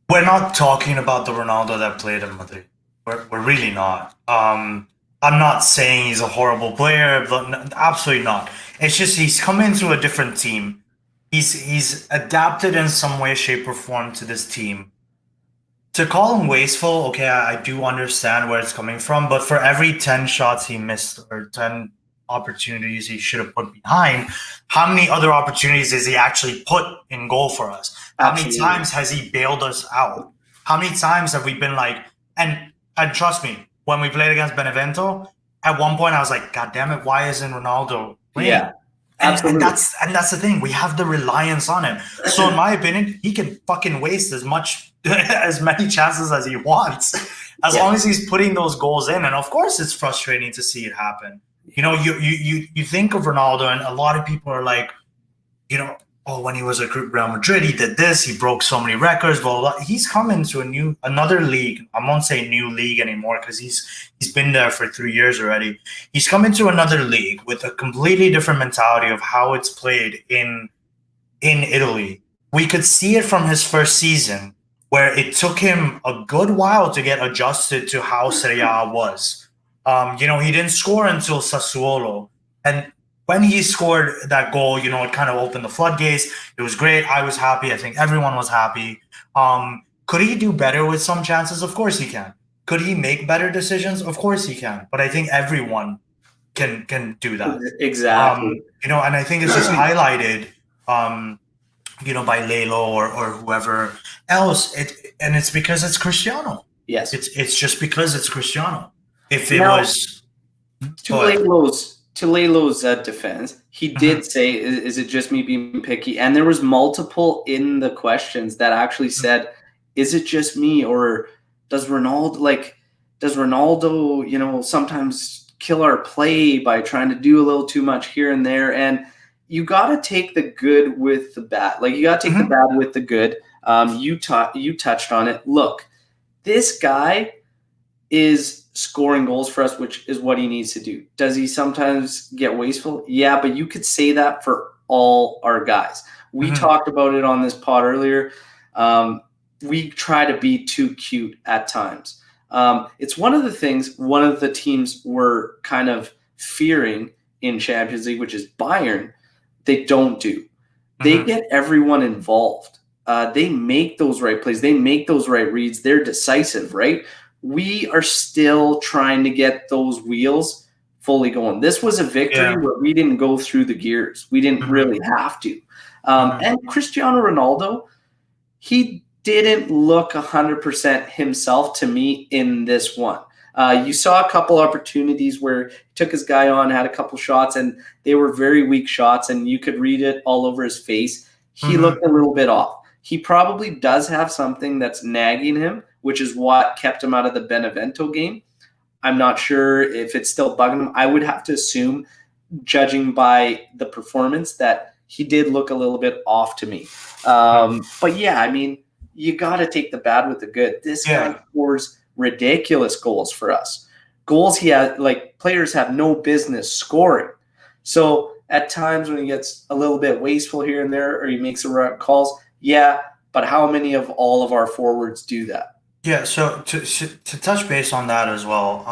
we're not talking about the Ronaldo that played in Madrid. We're really not. I'm not saying he's a horrible player, but absolutely not. It's just he's come into a different team. He's adapted in some way, shape, or form to this team. To call him wasteful, okay, I do understand where it's coming from, but for every 10 shots he missed or 10 opportunities he should have put behind, how many other opportunities has he actually put in goal for us? How many times has he bailed us out? How many times have we been like, and trust me, when we played against Benevento, at one point I was like, God damn it, why isn't Ronaldo playing? Yeah. And that's the thing. We have the reliance on him. So in my opinion, he can fucking waste as many chances as he wants, as long as he's putting those goals in. And of course, it's frustrating to see it happen. You think of Ronaldo, and a lot of people are like, oh, when he was at Real Madrid, he did this, he broke so many records, blah, blah, blah. He's come into another league. I won't say new league anymore because he's been there for 3 years already. He's come into another league with a completely different mentality of how it's played in Italy. We could see it from his first season, where it took him a good while to get adjusted to how Serie A was. He didn't score until Sassuolo. And when he scored that goal, it kind of opened the floodgates. It was great. I was happy. I think everyone was happy. Could he do better with some chances? Of course he can. Could he make better decisions? Of course he can. But I think everyone can do that. Exactly. And I think it's just highlighted, by Lelo or whoever else. It's because it's Cristiano. Yes. It's just because it's Cristiano. If it was to Lelo's defense, he did say, is it just me being picky? And there was multiple in the questions that actually said, is it just me, or does Ronaldo sometimes kill our play by trying to do a little too much here and there? And you got to take the good with the bad. Like, you got to take the bad with the good. You touched on it. Look, this guy is scoring goals for us, which is what he needs to do. Does he sometimes get wasteful? Yeah, but you could say that for all our guys. We talked about it on this pod earlier. We try to be too cute at times. It's one of the teams we're kind of fearing in Champions League, which is Bayern. They don't do. They get everyone involved. They make those right plays. They make those right reads. They're decisive, right? We are still trying to get those wheels fully going. This was a victory where we didn't go through the gears. We didn't really have to. And Cristiano Ronaldo, he didn't look 100% himself to me in this one. You saw a couple opportunities where he took his guy on, had a couple shots, and they were very weak shots, and you could read it all over his face. He looked a little bit off. He probably does have something that's nagging him, which is what kept him out of the Benevento game. I'm not sure if it's still bugging him. I would have to assume, judging by the performance, that he did look a little bit off to me. But yeah, I mean, you got to take the bad with the good. This guy scores ridiculous goals for us. Goals players have no business scoring. So at times when he gets a little bit wasteful here and there, or he makes the right calls, but how many of all of our forwards do that? Yeah, so to touch base on that as well,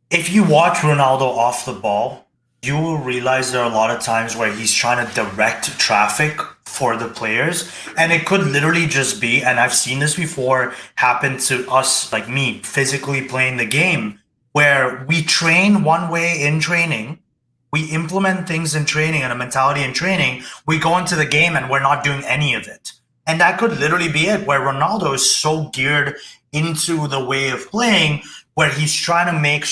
if you watch Ronaldo off the ball, you will realize there are a lot of times where he's trying to direct traffic for the players, and it could literally just be, and I've seen this before happen to us, like me, physically playing the game, where we train one way in training, we implement things in training and a mentality in training, we go into the game and we're not doing any of it. And that could literally be it, where Ronaldo is so geared into the way of playing where he's trying to make,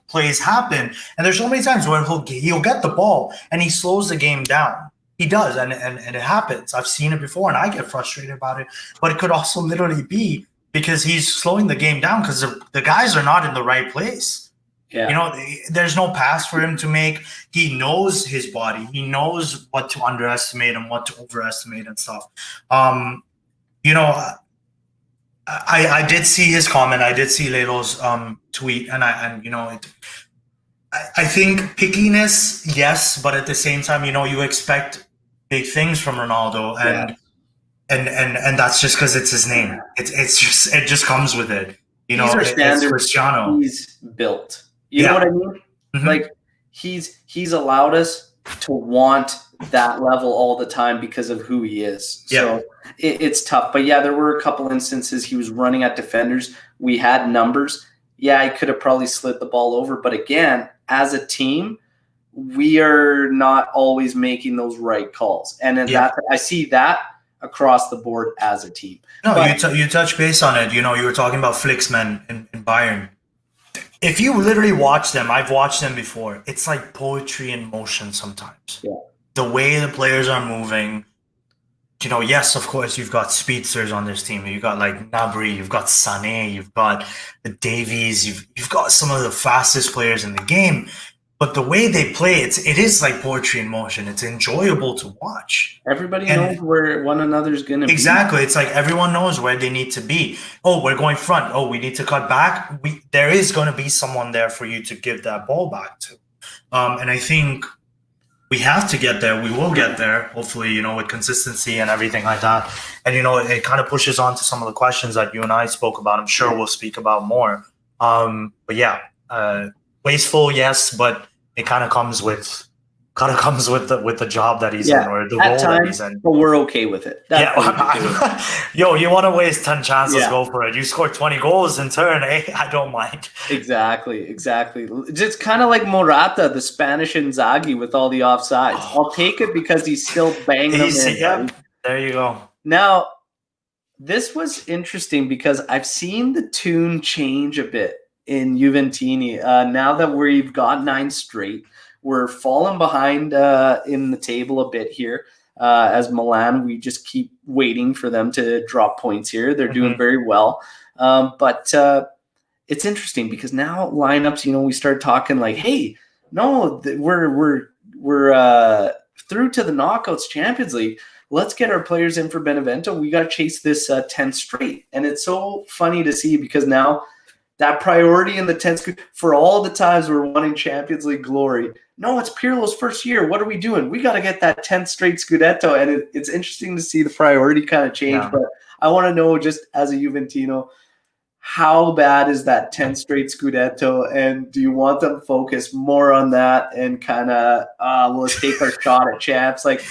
plays happen. And there's so many times where he'll get the ball and he slows the game down. He does, and it happens. I've seen it before, and I get frustrated about it. But it could also literally be because he's slowing the game down because the guys are not in the right place. Yeah. There's no pass for him to make. He knows his body. He knows what to underestimate and what to overestimate and stuff. I did see his comment. I did see Lelo's tweet, and I think pickiness, yes, but at the same time, you expect big things from Ronaldo, and that's just because it's his name. It just comes with it. It's Cristiano. He's built. You know what I mean? Mm-hmm. Like he's allowed us to want that level all the time because of who he is. So it's tough. But yeah, there were a couple instances he was running at defenders. We had numbers. Yeah, he could have probably slid the ball over. But again, as a team, we are not always making those right calls. And I see that across the board as a team. No, you touch base on it. You were talking about Flicksman in Bayern. If you literally watch them, I've watched them before. It's like poetry in motion sometimes. Yeah. The way the players are moving. Yes, of course, you've got speedsters on this team. You've got like Gnabry, you've got Sané, you've got the Davies, you've got some of the fastest players in the game. But the way they play, it is like poetry in motion. It's enjoyable to watch. Everybody knows where one another's going to be. Exactly. It's like everyone knows where they need to be. Oh, we're going front. Oh, we need to cut back. There is going to be someone there for you to give that ball back to. And I think we have to get there. We will get there, hopefully, with consistency and everything like that. And, it kind of pushes on to some of the questions that you and I spoke about. I'm sure we'll speak about more. But yeah, wasteful, yes, but it kind of comes with the job that he's in or the role that he's in. But we're okay with it. Yo, you want to waste 10 chances, go for it. You score 20 goals in turn, I don't mind. Exactly. Just kind of like Morata, the Spanish Inzaghi with all the offsides. I'll take it because he's still banging them in. Yep. There you go. Now, this was interesting because I've seen the tune change a bit in Juventini. Now that we've got 9 straight, we're falling behind in the table a bit here. As Milan, we just keep waiting for them to drop points here. They're doing very well. But it's interesting because now lineups, we start talking like, hey, no, we're through to the knockouts Champions League. Let's get our players in for Benevento. We got to chase this 10 straight. And it's so funny to see because now that priority in the 10th for all the times we're wanting Champions League glory. No, it's Pirlo's first year. What are we doing? We got to get that 10th straight Scudetto. And it's interesting to see the priority kind of change. But I want to know, just as a Juventino, how bad is that 10th straight Scudetto? And do you want them focused more on that and kind of, let's take our shot at champs? Like,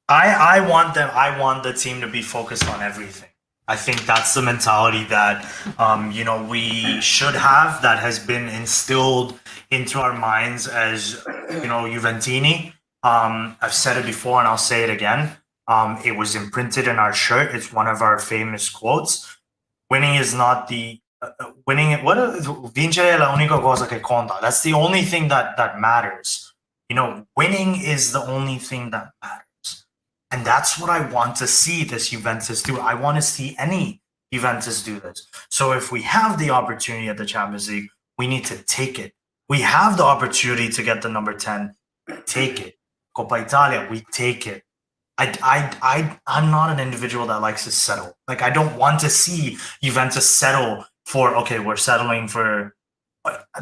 I want the team to be focused on everything. I think that's the mentality that, we should have, that has been instilled into our minds as, Juventini. I've said it before and I'll say it again. It was imprinted in our shirt. It's one of our famous quotes. Winning is not the vincere è l'unica cosa che conta. That's the only thing that matters. Winning is the only thing that matters. And that's what I want to see this Juventus do. I want to see any Juventus do this. So if we have the opportunity at the Champions League, we need to take it. We have the opportunity to get the number 10. Take it. Coppa Italia, we take it. I'm not an individual that likes to settle. Like, I don't want to see Juventus settle for, okay, we're settling for,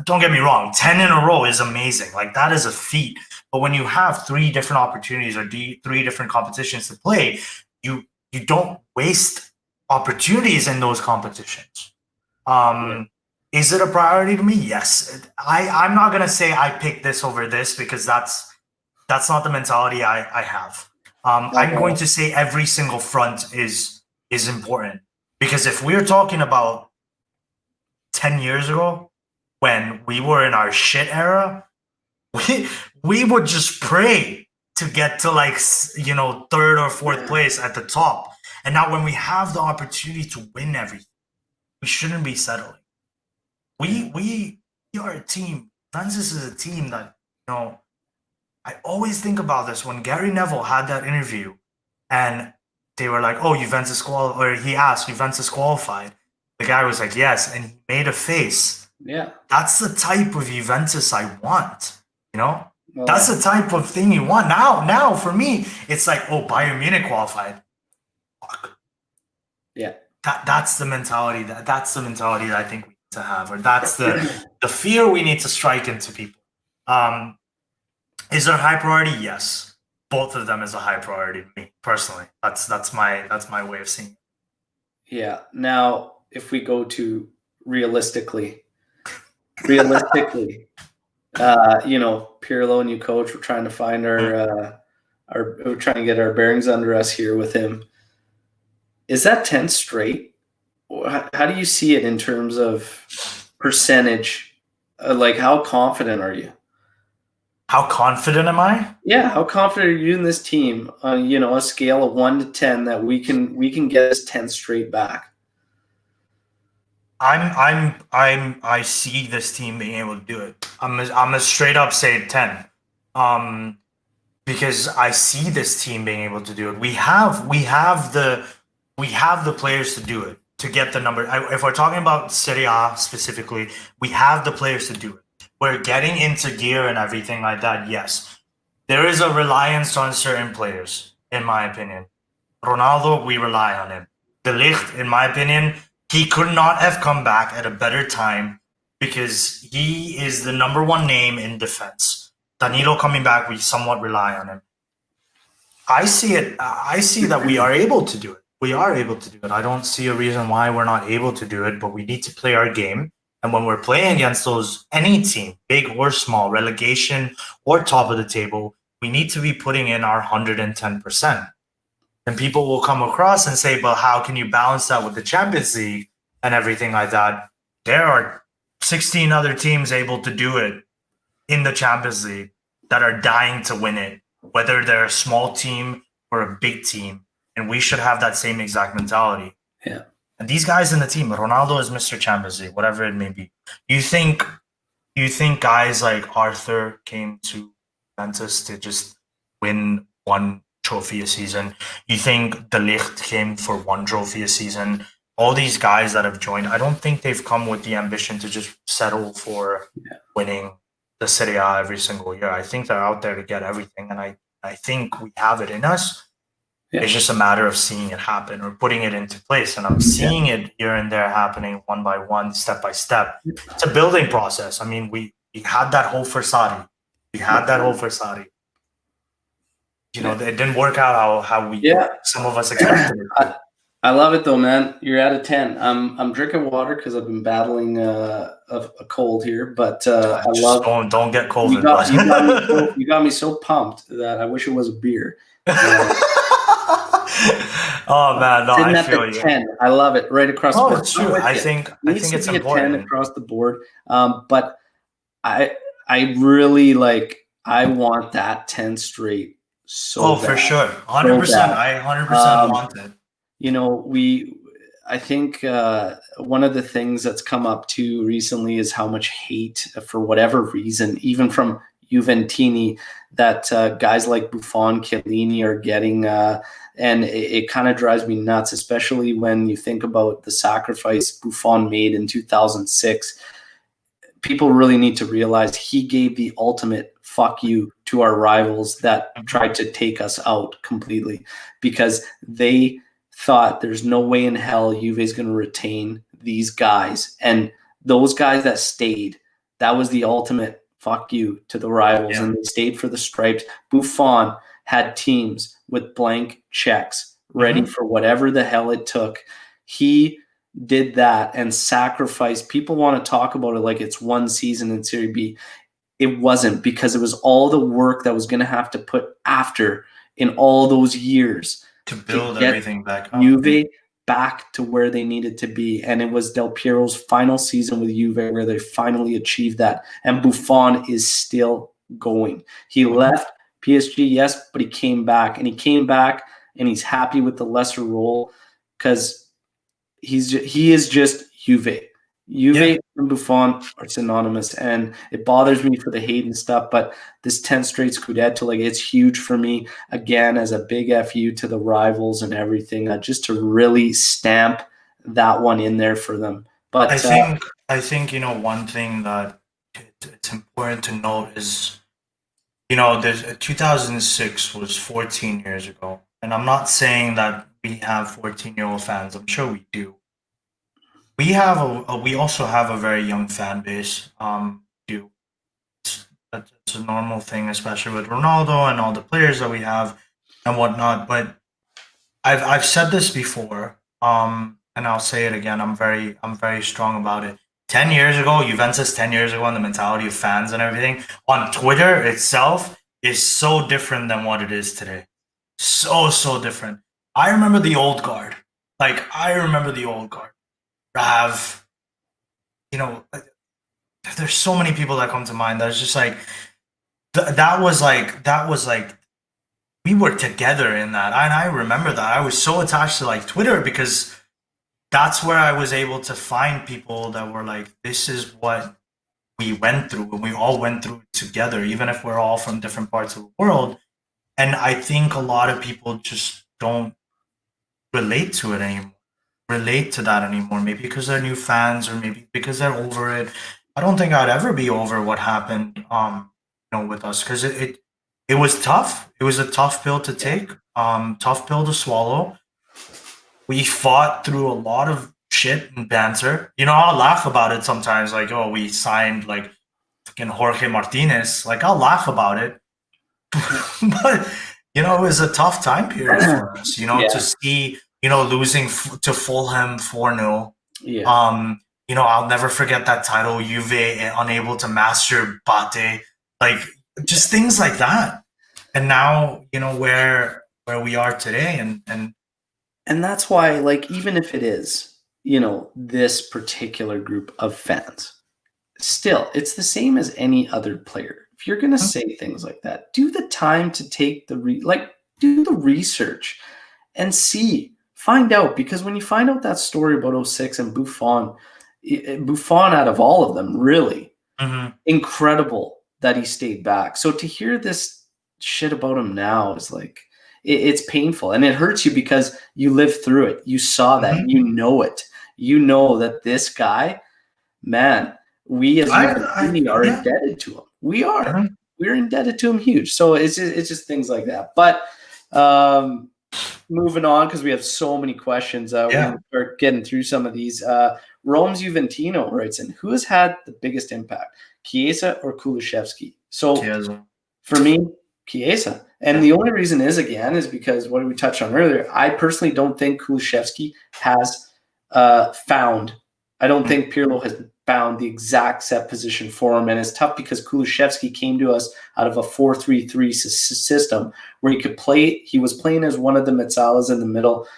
don't get me wrong, 10 in a row is amazing. Like, that is a feat. But when you have 3 different opportunities or 3 different competitions to play, you don't waste opportunities in those competitions. Is it a priority to me? Yes. I'm not going to say I pick this over this because that's not the mentality I have. I'm going to say every single front is important, because if we're talking about 10 years ago when we were in our shit era, we would just pray to get to 3rd or 4th place at the top. And now when we have the opportunity to win everything, we shouldn't be settling. We are a team. Juventus is a team that, I always think about this when Gary Neville had that interview and they were like, oh, Juventus qualified, or he asked, Juventus qualified. The guy was like, yes, and he made a face. Yeah. That's the type of Juventus I want, Well, That's the type of thing you want. Now for me, it's like, oh, Bayern Munich qualified. Fuck. Yeah. That's the mentality that's the mentality that I think we need to have, or that's the fear we need to strike into people. Is it a high priority? Yes. Both of them is a high priority to me personally. That's my way of seeing it. Yeah. Now, if we go to realistically, Pirlo, new coach, we're trying to find we're trying to get our bearings under us here with him. Is that 10 straight? How do you see it in terms of percentage? How confident are you? How confident am I? Yeah, how confident are you in this team on a scale of 1 to 10 that we can get this 10 straight back? I see this team being able to do it. I'm a straight up say 10. Because I see this team being able to do it. We have the players to do it, to get the number. If we're talking about Serie A specifically, we have the players to do it. We're getting into gear and everything like that. Yes, there is a reliance on certain players, in my opinion. Ronaldo, we rely on him. De Ligt, in my opinion, he could not have come back at a better time because he is the number one name in defense. Danilo coming back, we somewhat rely on him. I see it. I see that we are able to do it. We are able to do it. I don't see a reason why we're not able to do it, but we need to play our game. And when we're playing against any team, big or small, relegation or top of the table, we need to be putting in our 110%. And people will come across and say, but how can you balance that with the Champions League and everything like that? There are 16 other teams able to do it in the Champions League that are dying to win it, whether they're a small team or a big team. And we should have that same exact mentality. Yeah. And these guys in the team, Ronaldo is Mr. Champions League, whatever it may be. You think guys like Arthur came to Juventus to just win one trophy a season? You think De Ligt came for one trophy a season? All these guys that have joined, I don't think they've come with the ambition to just settle for winning the Serie A every single year. I think they're out there to get everything, and I think we have it in us. Yeah. It's just a matter of seeing it happen or putting it into place. And I'm seeing it here and there happening one by one, step by step. It's a building process. I mean, we had that whole for Sarri. It didn't work out how we some of us expected it. I love it though, man. You're at a 10. I'm drinking water because I've been battling a cold here, but I love. Don't get cold. You got me so pumped that I wish it was a beer. Oh man, no, I feel you. 10. I love it right across the board. It's true. I think it's important. 10 across the board. But I really I want that 10 straight. So for sure. 100%. I 100% want it. I think one of the things that's come up too recently is how much hate, for whatever reason, even from Juventini, that guys like Buffon, Chiellini are getting, and it kind of drives me nuts, especially when you think about the sacrifice Buffon made in 2006. People really need to realize he gave the ultimate fuck you to our rivals that tried to take us out completely, because they thought there's no way in hell Juve is going to retain these guys. And those guys that stayed, that was the ultimate fuck you to the rivals, and they stayed for the stripes. Buffon had teams with blank checks ready for whatever the hell it took. He did that and sacrificed. People want to talk about it like it's one season in Serie B. It wasn't, because it was all the work that was going to have to put after in all those years to build everything back up. Juve back to where they needed to be. And it was Del Piero's final season with Juve where they finally achieved that. And Buffon is still going. He left PSG, yes, but he came back. And he came back and he's happy with the lesser role because he is just Juve. Juve and Buffon are synonymous, and it bothers me for the hate and stuff, but this 10 straight Scudetto, like, it's huge for me, again, as a big FU to the rivals and everything, just to really stamp that one in there for them. But I think one thing that it's important to note is there's 2006 was 14 years ago, and I'm not saying that we have 14-year-old fans. I'm sure we do. We have we also have a very young fan base. Do It's a normal thing, especially with Ronaldo and all the players that we have and whatnot. But I've said this before, and I'll say it again. I'm very strong about it. 10 years ago, Juventus 10 years ago, and the mentality of fans and everything on Twitter itself is so different than what it is today. So different. I remember the old guard. Rav, there's so many people that come to mind. That's just like that was like we were together in that, and I remember that. I was so attached to like Twitter because that's where I was able to find people that were like, this is what we went through, and we all went through it together, even if we're all from different parts of the world. And I think a lot of people just don't relate to it anymore, relate to that anymore. Maybe because they're new fans, or maybe because they're over it. I don't think I'd ever be over what happened, with us, because it was tough. It was a tough pill to take, tough pill to swallow. We fought through a lot of shit and banter. I'll laugh about it sometimes, like, oh, we signed like fucking Jorge Martinez. Like, I'll laugh about it. But it was a tough time period for us, to see, losing to Fulham 4-0. I'll never forget that title, Juve unable to master Bate, like, just things like that. And now, where we are today, and that's why, like, even if it is, this particular group of fans, still, it's the same as any other player. If you're going to say things like that, do the time to take do the research and find out, because when you find out that story about 06 and Buffon out of all of them, really incredible that he stayed back. So to hear this shit about him now is like, it's painful, and it hurts you because you lived through it. You saw that, you know it. You know that this guy, man, we as Juventus are indebted to him. We are. We're indebted to him huge. So it's just things like that. But moving on, because we have so many questions. We're going to start getting through some of these. Rome's Juventino writes in, who has had the biggest impact, Chiesa or Kulusevski? So Chiesa. For me, Chiesa. And the only reason is because what we touched on earlier, I personally don't think Kulusevski has found. I don't think Pirlo has found the exact set position for him. And it's tough because Kulusevski came to us out of a 4-3-3 system where he could play. He was playing as one of the Metsalas in the middle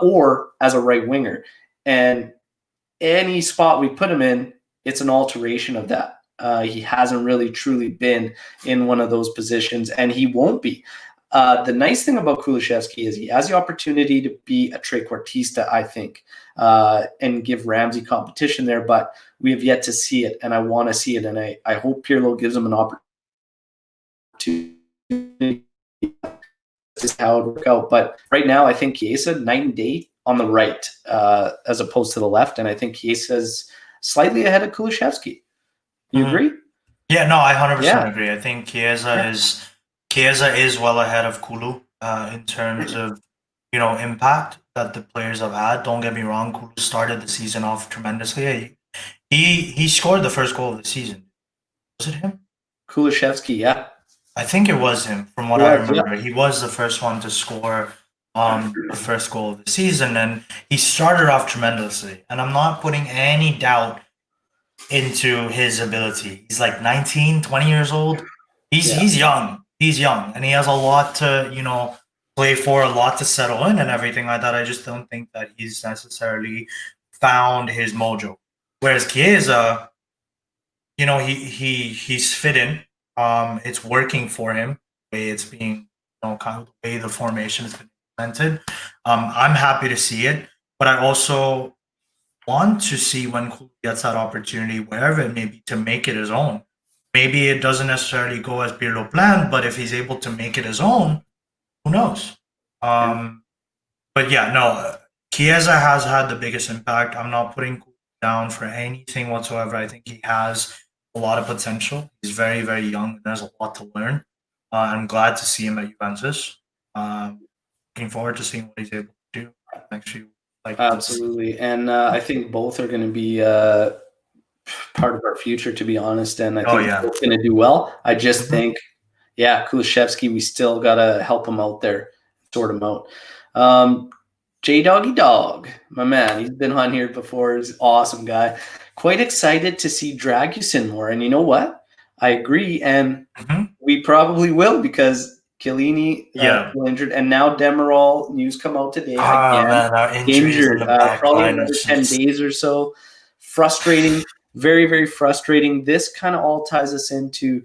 or as a right winger. And any spot we put him in, it's an alteration of that. He hasn't really truly been in one of those positions, and he won't be. The nice thing about Kulusevski is he has the opportunity to be a trequartista, I think, and give Ramsey competition there, but we have yet to see it, and I want to see it, and I hope Pirlo gives him an opportunity. This is how it would work out. But right now, I think Chiesa, night and day on the right as opposed to the left, and I think Chiesa's slightly ahead of Kulusevski. You agree? Yeah, no, I 100% agree. I think Chiesa is well ahead of Kulu in terms of impact that the players have had. Don't get me wrong, Kulu started the season off tremendously. He scored the first goal of the season. Was it him? Kulusevski, yeah. I think it was him, from what I remember. Yeah. He was the first one to score the first goal of the season, and he started off tremendously. And I'm not putting any doubt into his ability. He's like 19, 20 years old. He's young. He's young, and he has a lot to play for, a lot to settle in, and everything like that. I just don't think that he's necessarily found his mojo. Whereas Chiesa, he's fit in. It's working for him. The way it's being, kind of the way the formation has been implemented. I'm happy to see it, but I also want to see when Kulu gets that opportunity, wherever it may be, to make it his own. Maybe it doesn't necessarily go as Pirlo planned, but if he's able to make it his own, who knows? But yeah, no, Chiesa has had the biggest impact. I'm not putting Kulu down for anything whatsoever. I think he has a lot of potential. He's very, very young. There's a lot to learn. I'm glad to see him at Juventus. Looking forward to seeing what he's able to do next year. Absolutely. And I think both are going to be part of our future, to be honest. And I think they're going to do well. I just think, Kulusevski, we still got to help him out there, sort him out. J Doggy Dog, my man, he's been on here before. He's an awesome guy. Quite excited to see Dragusin more. And you know what? I agree. And we probably will, because Chiellini injured, and now Demiral, news come out today again, injured, probably another 10 days or so. Frustrating, very, very frustrating. This kind of all ties us into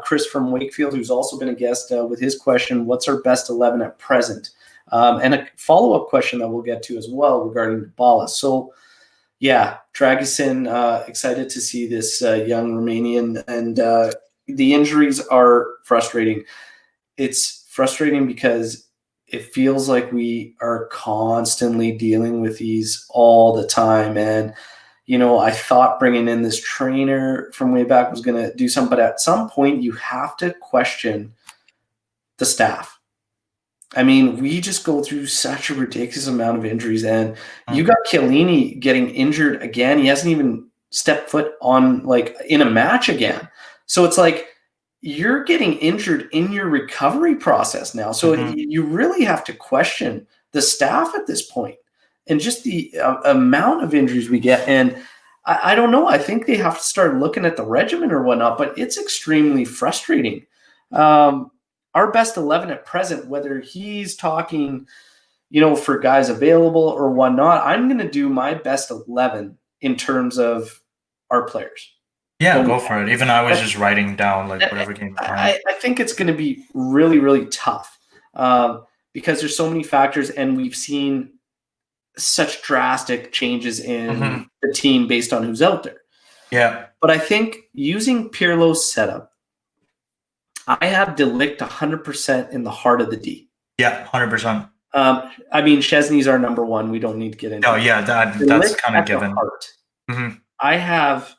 Chris from Wakefield, who's also been a guest with his question, what's our best 11 at present? And a follow-up question that we'll get to as well regarding Dybala. So, yeah, Dragusin, excited to see this young Romanian, and the injuries are frustrating. It's frustrating because it feels like we are constantly dealing with these all the time. And, you know, I thought bringing in this trainer from way back was going to do something, but at some point you have to question the staff. I mean, we just go through such a ridiculous amount of injuries, and you got Chiellini getting injured again. He hasn't even stepped foot on, like, in a match again. So it's like, you're getting injured in your recovery process now. So you really have to question the staff at this point, and just the amount of injuries we get. And I don't know. I think they have to start looking at the regimen or whatnot, but it's extremely frustrating. Our best 11 at present, whether he's talking, you know, for guys available or whatnot, I'm going to do my best 11 in terms of our players. Yeah, go for it. Even I was just writing down like whatever game. I think it's going to be really, really tough because there's so many factors, and we've seen such drastic changes in the team based on who's out there. Yeah. But I think using Pirlo's setup, I have De Ligt 100% in the heart of the D. Yeah, 100%. I mean, Szczesny's our number one. We don't need to get into it. Yeah, that's kind of given. I have,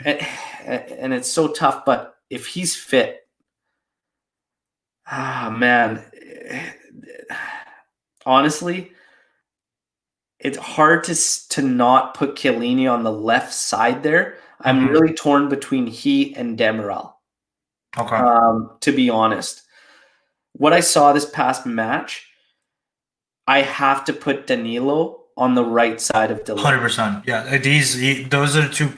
and it's so tough, but if he's fit, man, honestly, it's hard to not put Chiellini on the left side there. I'm really torn between he and Demiral. Okay. To be honest, what I saw this past match, I have to put Danilo on the right side of De Ligt. 100%. Yeah, those are the two.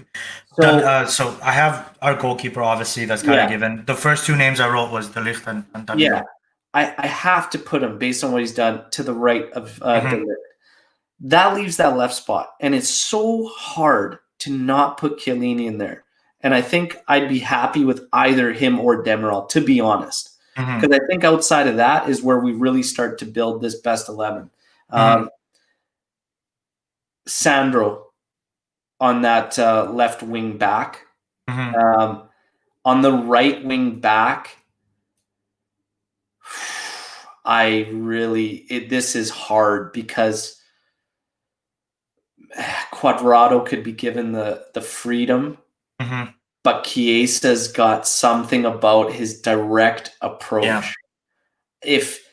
So I have our goalkeeper, obviously, that's kind of given. The first two names I wrote was De Ligt and Danilo. Yeah, I have to put him, based on what he's done, to the right of De Ligt. That leaves that left spot, and it's so hard to not put Chiellini in there. And I think I'd be happy with either him or Demiral, to be honest. Because I think outside of that is where we really start to build this best 11. Sandro on that left wing back. On the right wing back, this is hard because Cuadrado could be given the freedom. But Chiesa's got something about his direct approach. Yeah. If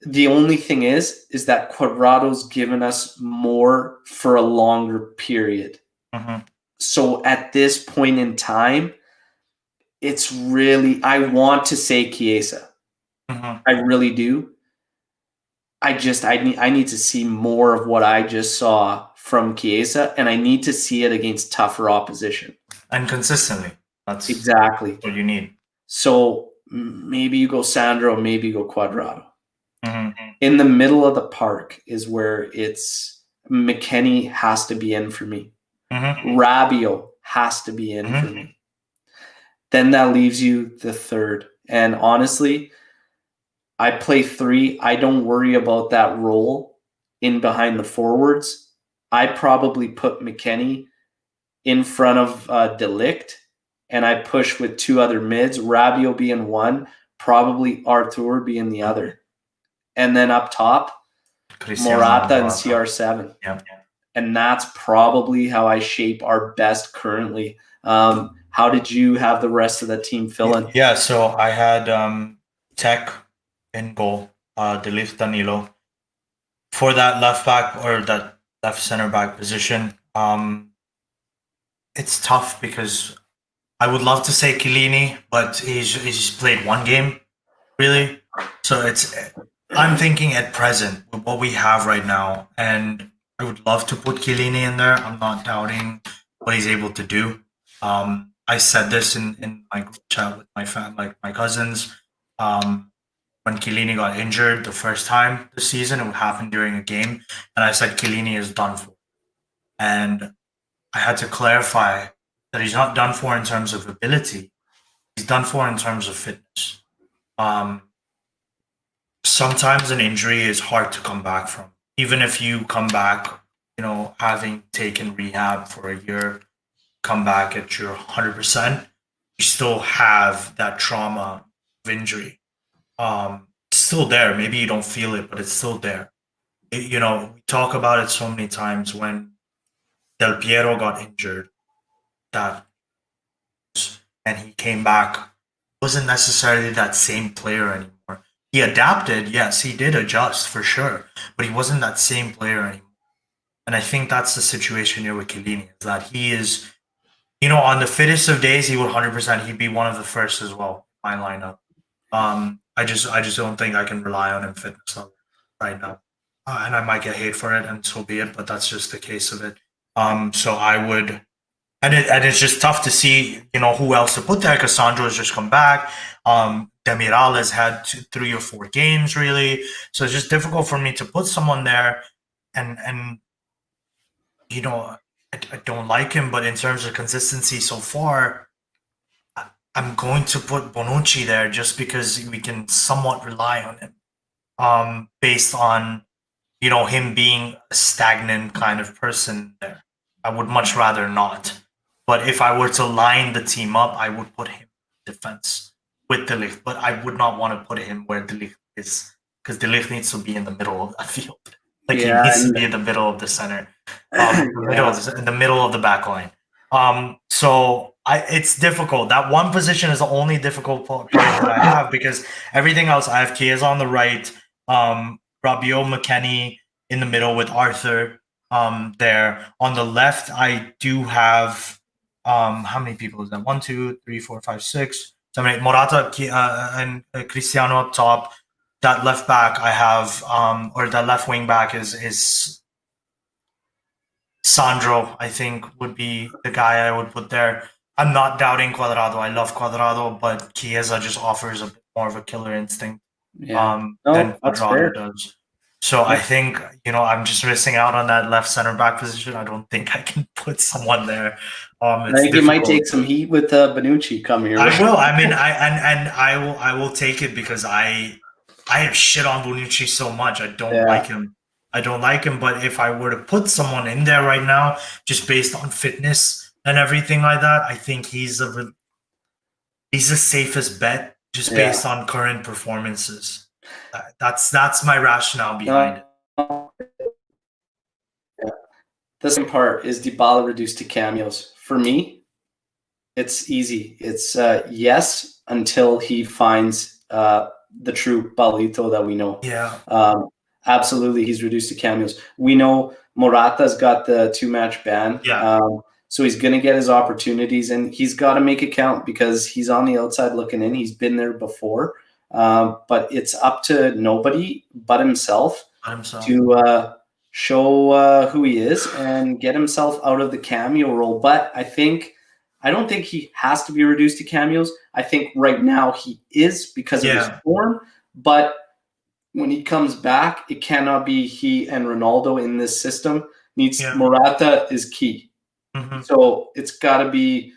the only thing is that Cuadrado's given us more for a longer period. So at this point in time, it's really, I want to say Chiesa. I really do. I need to see more of what I just saw from Chiesa, and I need to see it against tougher opposition. And consistently. That's exactly what you need. So maybe you go Sandro, maybe you go Cuadrado. In the middle of the park is where it's McKennie has to be in for me. Rabiot has to be in for me. Then that leaves you the third. And honestly, I play 3. I don't worry about that role in behind the forwards. I probably put McKennie in front of De Ligt, and I push with 2 other mids, Rabiot being one, probably Arthur being the other. And then up top, Morata and CR7. Yeah. And that's probably how I shape our best currently. How did you have the rest of the team fill in? Yeah, so I had Tech in goal, De Ligt, Danilo. For that left back or that left center back position, it's tough because I would love to say Chiellini, but he's played one game, really. So I'm thinking at present with what we have right now, and I would love to put Chiellini in there. I'm not doubting what he's able to do. I said this in my group chat with my cousins. When Chiellini got injured the first time this season, it happened during a game, and I said Chiellini is done for. And I had to clarify that he's not done for in terms of ability. He's done for in terms of fitness. Sometimes an injury is hard to come back from. Even if you come back, having taken rehab for a year, come back at your 100%, you still have that trauma of injury. It's still there. Maybe you don't feel it, but it's still there. We talk about it so many times. When Del Piero got injured, and he came back, wasn't necessarily that same player anymore. He adapted, yes, he did adjust for sure, but he wasn't that same player anymore. And I think that's the situation here with Chiellini, is that he is, on the fittest of days, he would 100%, he'd be one of the first as well, my lineup. I just don't think I can rely on him fitness level right now. And I might get hate for it, and so be it, but that's just the case of it. So I would, and it's just tough to see, who else to put there, because Sandro has just come back. Demiral has had 3 or 4 games, really. So it's just difficult for me to put someone there. And I don't like him, but in terms of consistency so far, I'm going to put Bonucci there just because we can somewhat rely on him, based on, him being a stagnant kind of person there. I would much rather not. But if I were to line the team up, I would put him in defense with De Ligt. But I would not want to put him where De Ligt is, because De Ligt needs to be in the middle of that field. He needs to be in the middle of the center, in the middle of the back line. So it's difficult. That one position is the only difficult part that I have, because everything else, I have Chiesa on the right, Rabiot, McKennie in the middle with Arthur there. On the left, I do have how many people is that? 1, 2, 3, 4, 5, 6, 7, 8. Morata and Cristiano up top. That left back I have, or that left wing back is Sandro, I think, would be the guy I would put there. I'm not doubting Cuadrado. I love Cuadrado, but Chiesa just offers a bit more of a killer instinct than Cuadrado does. So I think, I'm just missing out on that left center back position. I don't think I can put someone there. I think you might take some heat with Bonucci coming here. I will. I mean, I will take it, because I have shit on Bonucci so much. I don't like him. But if I were to put someone in there right now, just based on fitness and everything like that, I think he's the safest bet, just based on current performances. That's my rationale behind it. The second part is Dybala reduced to cameos. For me, it's easy. It's yes, until he finds the true Pablito that we know. Yeah. Absolutely, he's reduced to cameos. We know Morata's got the 2-match ban. Yeah. So he's going to get his opportunities, and he's got to make it count, because he's on the outside looking in. He's been there before. But it's up to nobody but himself to show who he is and get himself out of the cameo role. But I don't think he has to be reduced to cameos. I think right now he is, because of his form. But when he comes back, it cannot be he and Ronaldo in this system. Morata is key. Mm-hmm. So it's got to be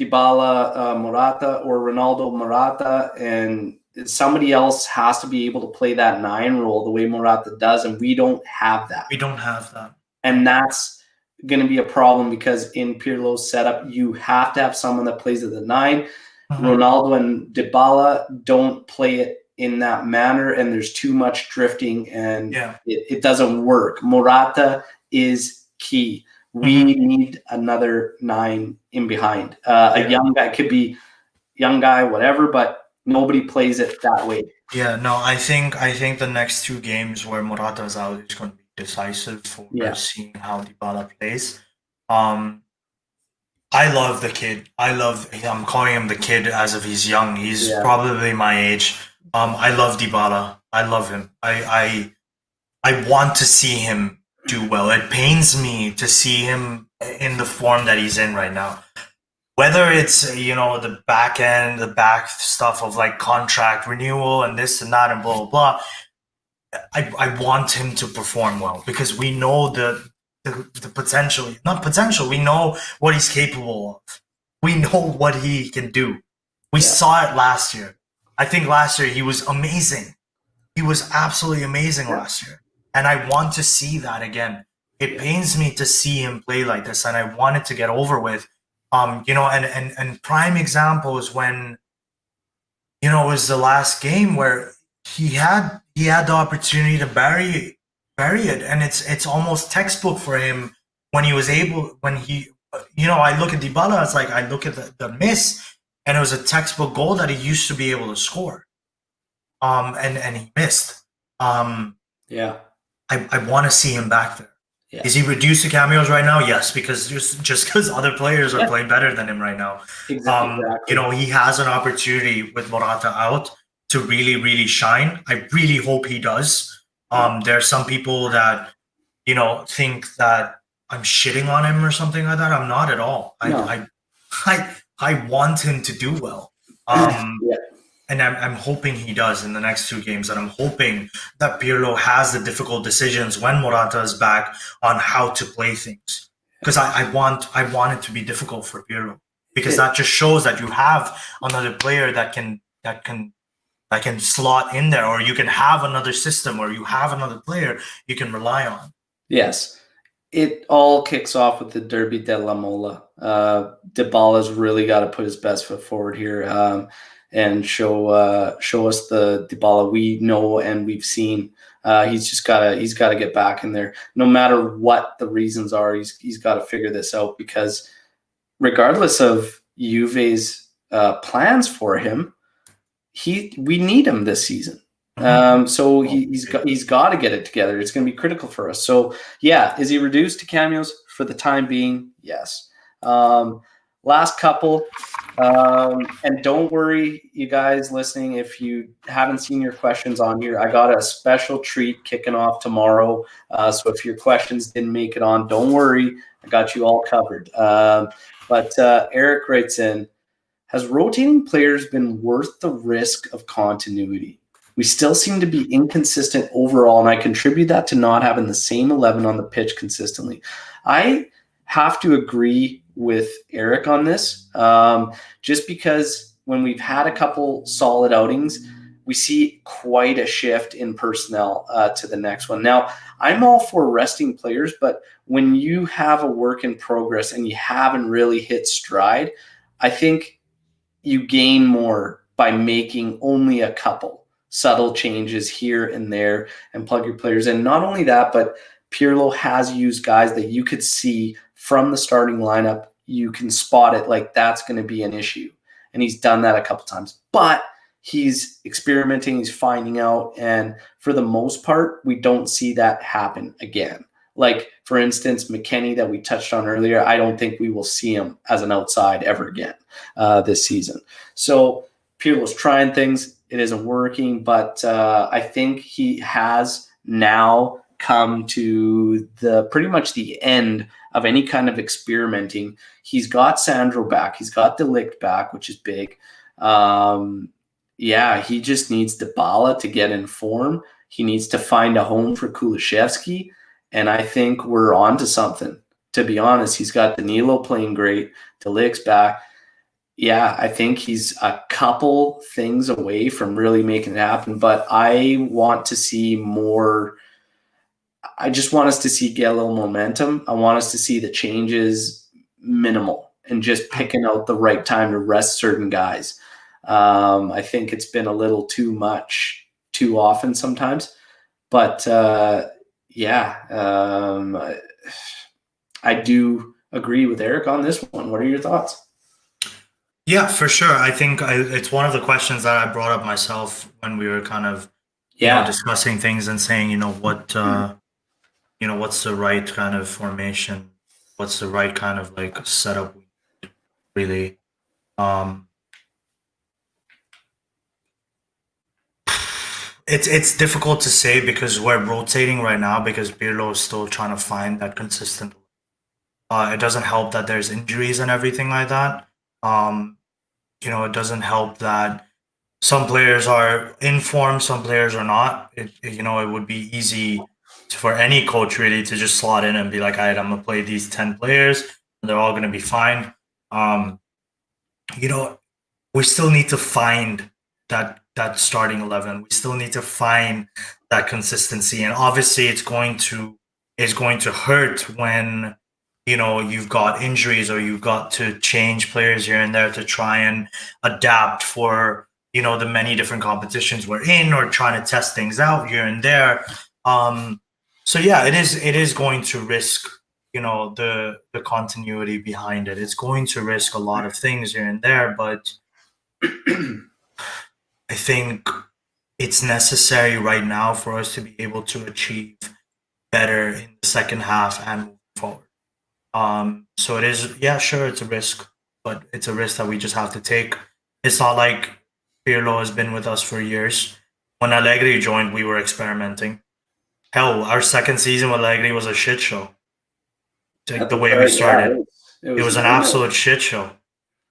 Dybala, Morata, or Ronaldo, Morata, and somebody else has to be able to play that 9 role the way Morata does, and we don't have that. We don't have that. And that's going to be a problem because in Pirlo's setup, you have to have someone that plays at the 9. Ronaldo and Dybala don't play it in that manner, and there's too much drifting, and it doesn't work. Morata is key. We need another 9 in behind. A young guy could be young guy, whatever, but nobody plays it that way. Yeah, no, I think the next 2 games where Morata is out is going to be decisive for seeing how Dybala plays. I love the kid. I'm calling him the kid as if he's young. He's probably my age. I love Dybala. I love him. I want to see him do well. It pains me to see him in the form that he's in right now. Whether it's, the back end, the back stuff of like contract renewal and this and that and blah, blah, blah. I want him to perform well because we know the potential, not potential, we know what he's capable of. We know what he can do. We saw it last year. I think last year he was amazing. He was absolutely amazing last year. And I want to see that again. It pains me to see him play like this, and I want it to get over with. And prime example is when, it was the last game where he had the opportunity to bury it, and it's almost textbook for him when he was able, when he, I look at Dybala, it's like I look at the miss, and it was a textbook goal that he used to be able to score, and he missed. I want to see him back there. Yeah. Is he reduced to cameos right now? Yes, because just because other players are playing better than him right now. Exactly. He has an opportunity with Morata out to really, really shine. I really hope he does. There are some people that, think that I'm shitting on him or something like that. I'm not at all. No. I want him to do well. And I'm hoping he does in the next 2 games. And I'm hoping that Pirlo has the difficult decisions when Morata is back on how to play things. Because I want it to be difficult for Pirlo. Because that just shows that you have another player that can slot in there, or you can have another system, or you have another player you can rely on. Yes. It all kicks off with the Derby della Mola. Dybala's really got to put his best foot forward here. And show us the Dybala we know and we've seen. He's got to get back in there. No matter what the reasons are, he's got to figure this out, because regardless of Juve's plans for him, we need him this season. So he's got to get it together. It's going to be critical for us. So is he reduced to cameos for the time being? Yes. Last couple. And don't worry, you guys listening, if you haven't seen your questions on here, I got a special treat kicking off tomorrow. So if your questions didn't make it on, don't worry, I got you all covered. But Eric writes in, has rotating players been worth the risk of continuity? We still seem to be inconsistent overall, and I contribute that to not having the same 11 on the pitch consistently. I have to agree with Eric on this, just because when we've had a couple solid outings, we see quite a shift in personnel to the next one. Now, I'm all for resting players, but when you have a work in progress and you haven't really hit stride, I think you gain more by making only a couple subtle changes here and there and plug your players in. Not only that, but Pirlo has used guys that you could see from the starting lineup. You can spot it like that's going to be an issue. And he's done that a couple times. But he's experimenting, he's finding out. And for the most part, we don't see that happen again. Like, for instance, McKennie that we touched on earlier, I don't think we will see him as an outside ever again this season. So Pirlo's trying things. It isn't working, but I think he has now come to the pretty much the end of any kind of experimenting. He's got Sandro back. He's got De Ligt back, which is big. He just needs Dybala to get in form. He needs to find a home for Kulusevski, and I think we're on to something. To be honest, he's got Danilo playing great. De Ligt's back. Yeah, I think he's a couple things away from really making it happen, but I want to see more. I just want us to see get a little momentum. I want us to see the changes minimal and just picking out the right time to rest certain guys. I think it's been a little too much, too often sometimes. But yeah, I do agree with Eric on this one. What are your thoughts? Yeah, for sure. I think it's one of the questions that I brought up myself when we were kind of, Yeah. discussing things and saying, what's the right kind of formation, what's the right kind of like setup, really. Um, it's difficult to say because we're rotating right now because Pirlo is still trying to find that consistent. It doesn't help that there's injuries and everything like that. Um, it doesn't help that some players are in form, some players are not. It would be easy for any coach really to just slot in and be like, all right, I'm gonna play these 10 players and they're all gonna be fine. Um, you know, we still need to find that starting 11. We still need to find that consistency, and obviously it's going to hurt when you've got injuries or you've got to change players here and there to try and adapt for the many different competitions we're in, or trying to test things out here and there. So yeah, it is going to risk the continuity behind it. It's going to risk a lot of things here and there, but I think it's necessary right now for us to be able to achieve better in the second half and move forward. So it is, yeah, sure, it's a risk, but it's a risk that we just have to take. It's not like Pirlo has been with us for years. When Allegri joined, we were experimenting. Hell, our second season with Allegri was a shit show. Like At the the way we start, yeah, started, it it was was an normal. absolute shit show.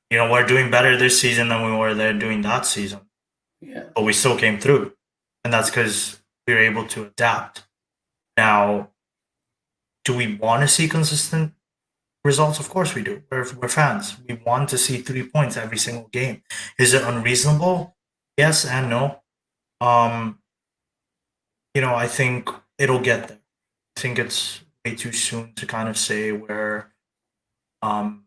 We're doing better this season than we were there doing that season, Yeah. but we still came through, and that's because we were able to adapt. Now, do we want to see consistent results? Of course we do. We're fans. We want to see 3 points every single game. Is it unreasonable? Yes and no. Um, I think it'll get there. I think it's way too soon to kind of say where. Um,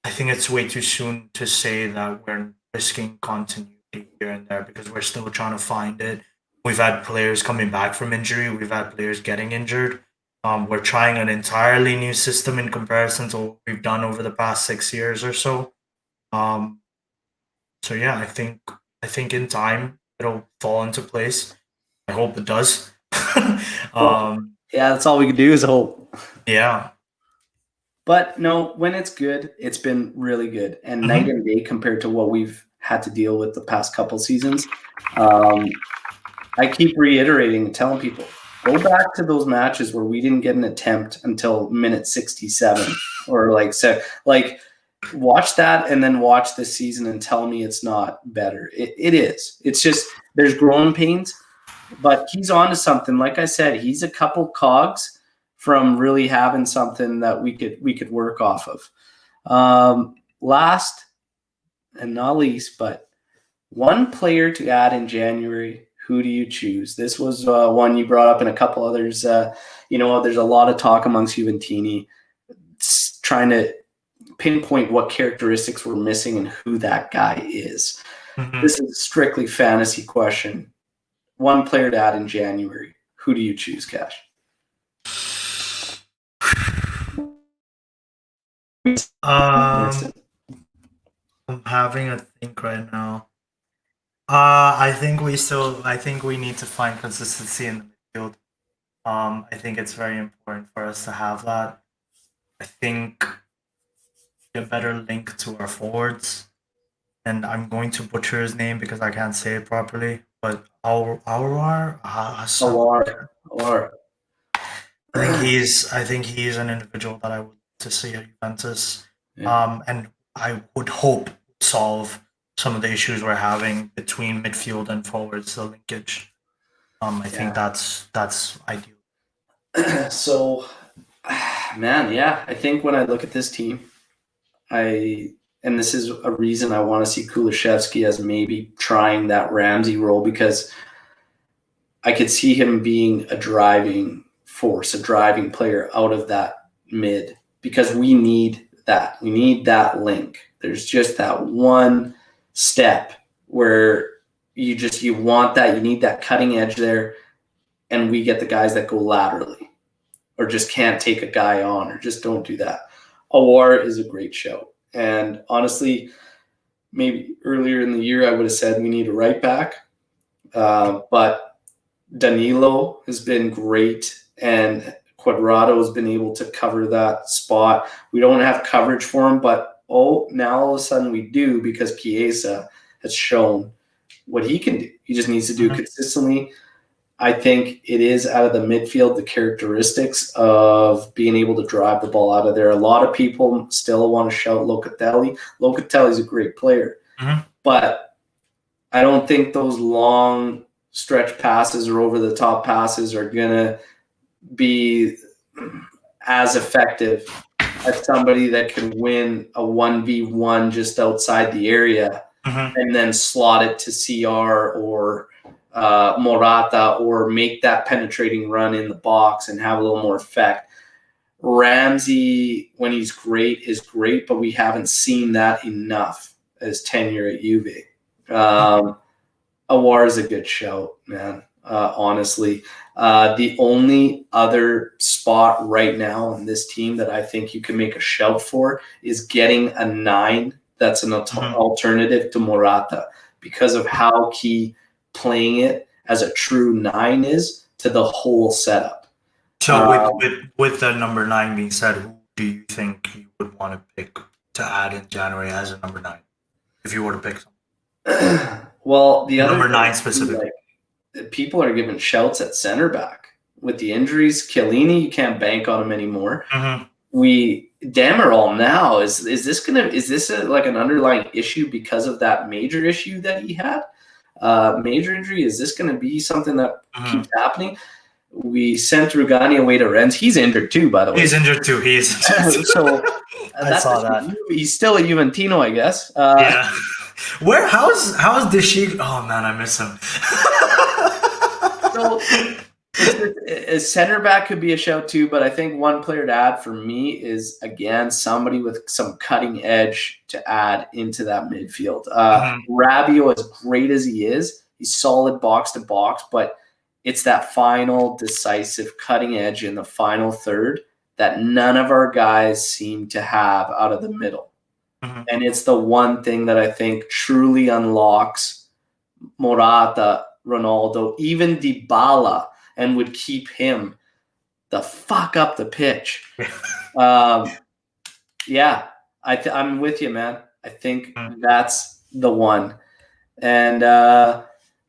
I think it's way too soon to say that we're risking continuity here and there because we're still trying to find it. We've had players coming back from injury. We've had players getting injured. We're trying an entirely new system in comparison to what we've done over the past 6 years or so. Um, so yeah, I think in time it'll fall into place. I hope it does. Well, um, yeah, that's all we can do is hope. yeah. But no, when it's good, it's been really good and night Mhm. and day compared to what we've had to deal with the past couple seasons. Um, I keep reiterating and telling people, go back to those matches where we didn't get an attempt until minute 67 or like watch that and then watch this season and tell me it's not better. It is. It's just there's growing pains, but he's on to something. Like I said, he's a couple cogs from really having something that we could work off of. Last and not least, but one player to add in January. Who do you choose? This was one you brought up, and a couple others. There's a lot of talk amongst Juventus trying to pinpoint what characteristics we're missing and who that guy is. Mhm. This is a strictly fantasy question. One player to add in January. Who do you choose, Cash? Um, I'm having a think right now. I think we need to find consistency in the midfield. I think it's very important for us to have that. I think a better link to our forwards, and I'm going to butcher his name because I can't say it properly. But Aurora Hassan. Alar. Alar. I think he's an individual that I would to see at Juventus. Yeah. And I would hope solve some of the issues we're having between midfield and forwards, the linkage. I think Yeah. that's ideal. So, man, yeah, I think when I look at this team, I and this is a reason I want to see Kulusevski as maybe trying that Ramsey role, because I could see him being a driving force, a driving player out of that mid, because we need that. We need that link. There's just that one step where you want that. You need that cutting edge there, and we get the guys that go laterally or just can't take a guy on or just don't do that. Awar is a great show. And honestly, maybe earlier in the year I would have said we need a right back, but Danilo has been great, and Cuadrado has been able to cover that spot. We don't have coverage for him, but now all of a sudden we do, because Chiesa has shown what he can do. He just needs to do it consistently. I think it is out of the midfield, the characteristics of being able to drive the ball out of there. A lot of people still want to shout Locatelli. Locatelli's a great player, but I don't think those long stretch passes or over the top passes are going to be as effective as somebody that can win a 1v1 just outside the area and then slot it to CR or Morata, or make that penetrating run in the box and have a little more effect. Ramsey, when he's great, is great, but we haven't seen that enough as tenure at Juve. Awar is a good shout, man. Honestly, the only other spot right now on this team that I think you can make a shout for is getting a 9 that's an alternative to Morata, because of how key playing it as a true 9 is to the whole setup. So with the number 9 being said, who do you think you would want to pick to add in January as a number 9, if you were to pick someone? Well, the other number 9 specifically. People are giving shouts at center back with the injuries. Chiellini, you can't bank on him anymore. Damerol now is this like an underlying issue because of that major issue that he had? Major injury? Is this going to be something that keeps happening? We sent Rugani away to Rennes. He's injured too, by the way. He's injured too. So I saw that. He's still a Juventino, I guess. Yeah. How's Deshig? Oh man, I miss him. So a center back could be a shout too, but I think one player to add for me is, again, somebody with some cutting edge to add into that midfield. Rabiot, as great as he is, he's solid box to box, but it's that final decisive cutting edge in the final third that none of our guys seem to have out of the middle. And it's the one thing that I think truly unlocks Morata, Ronaldo, even Dybala, and would keep him the fuck up the pitch. Yeah, I'm with you, man. I think that's the one. And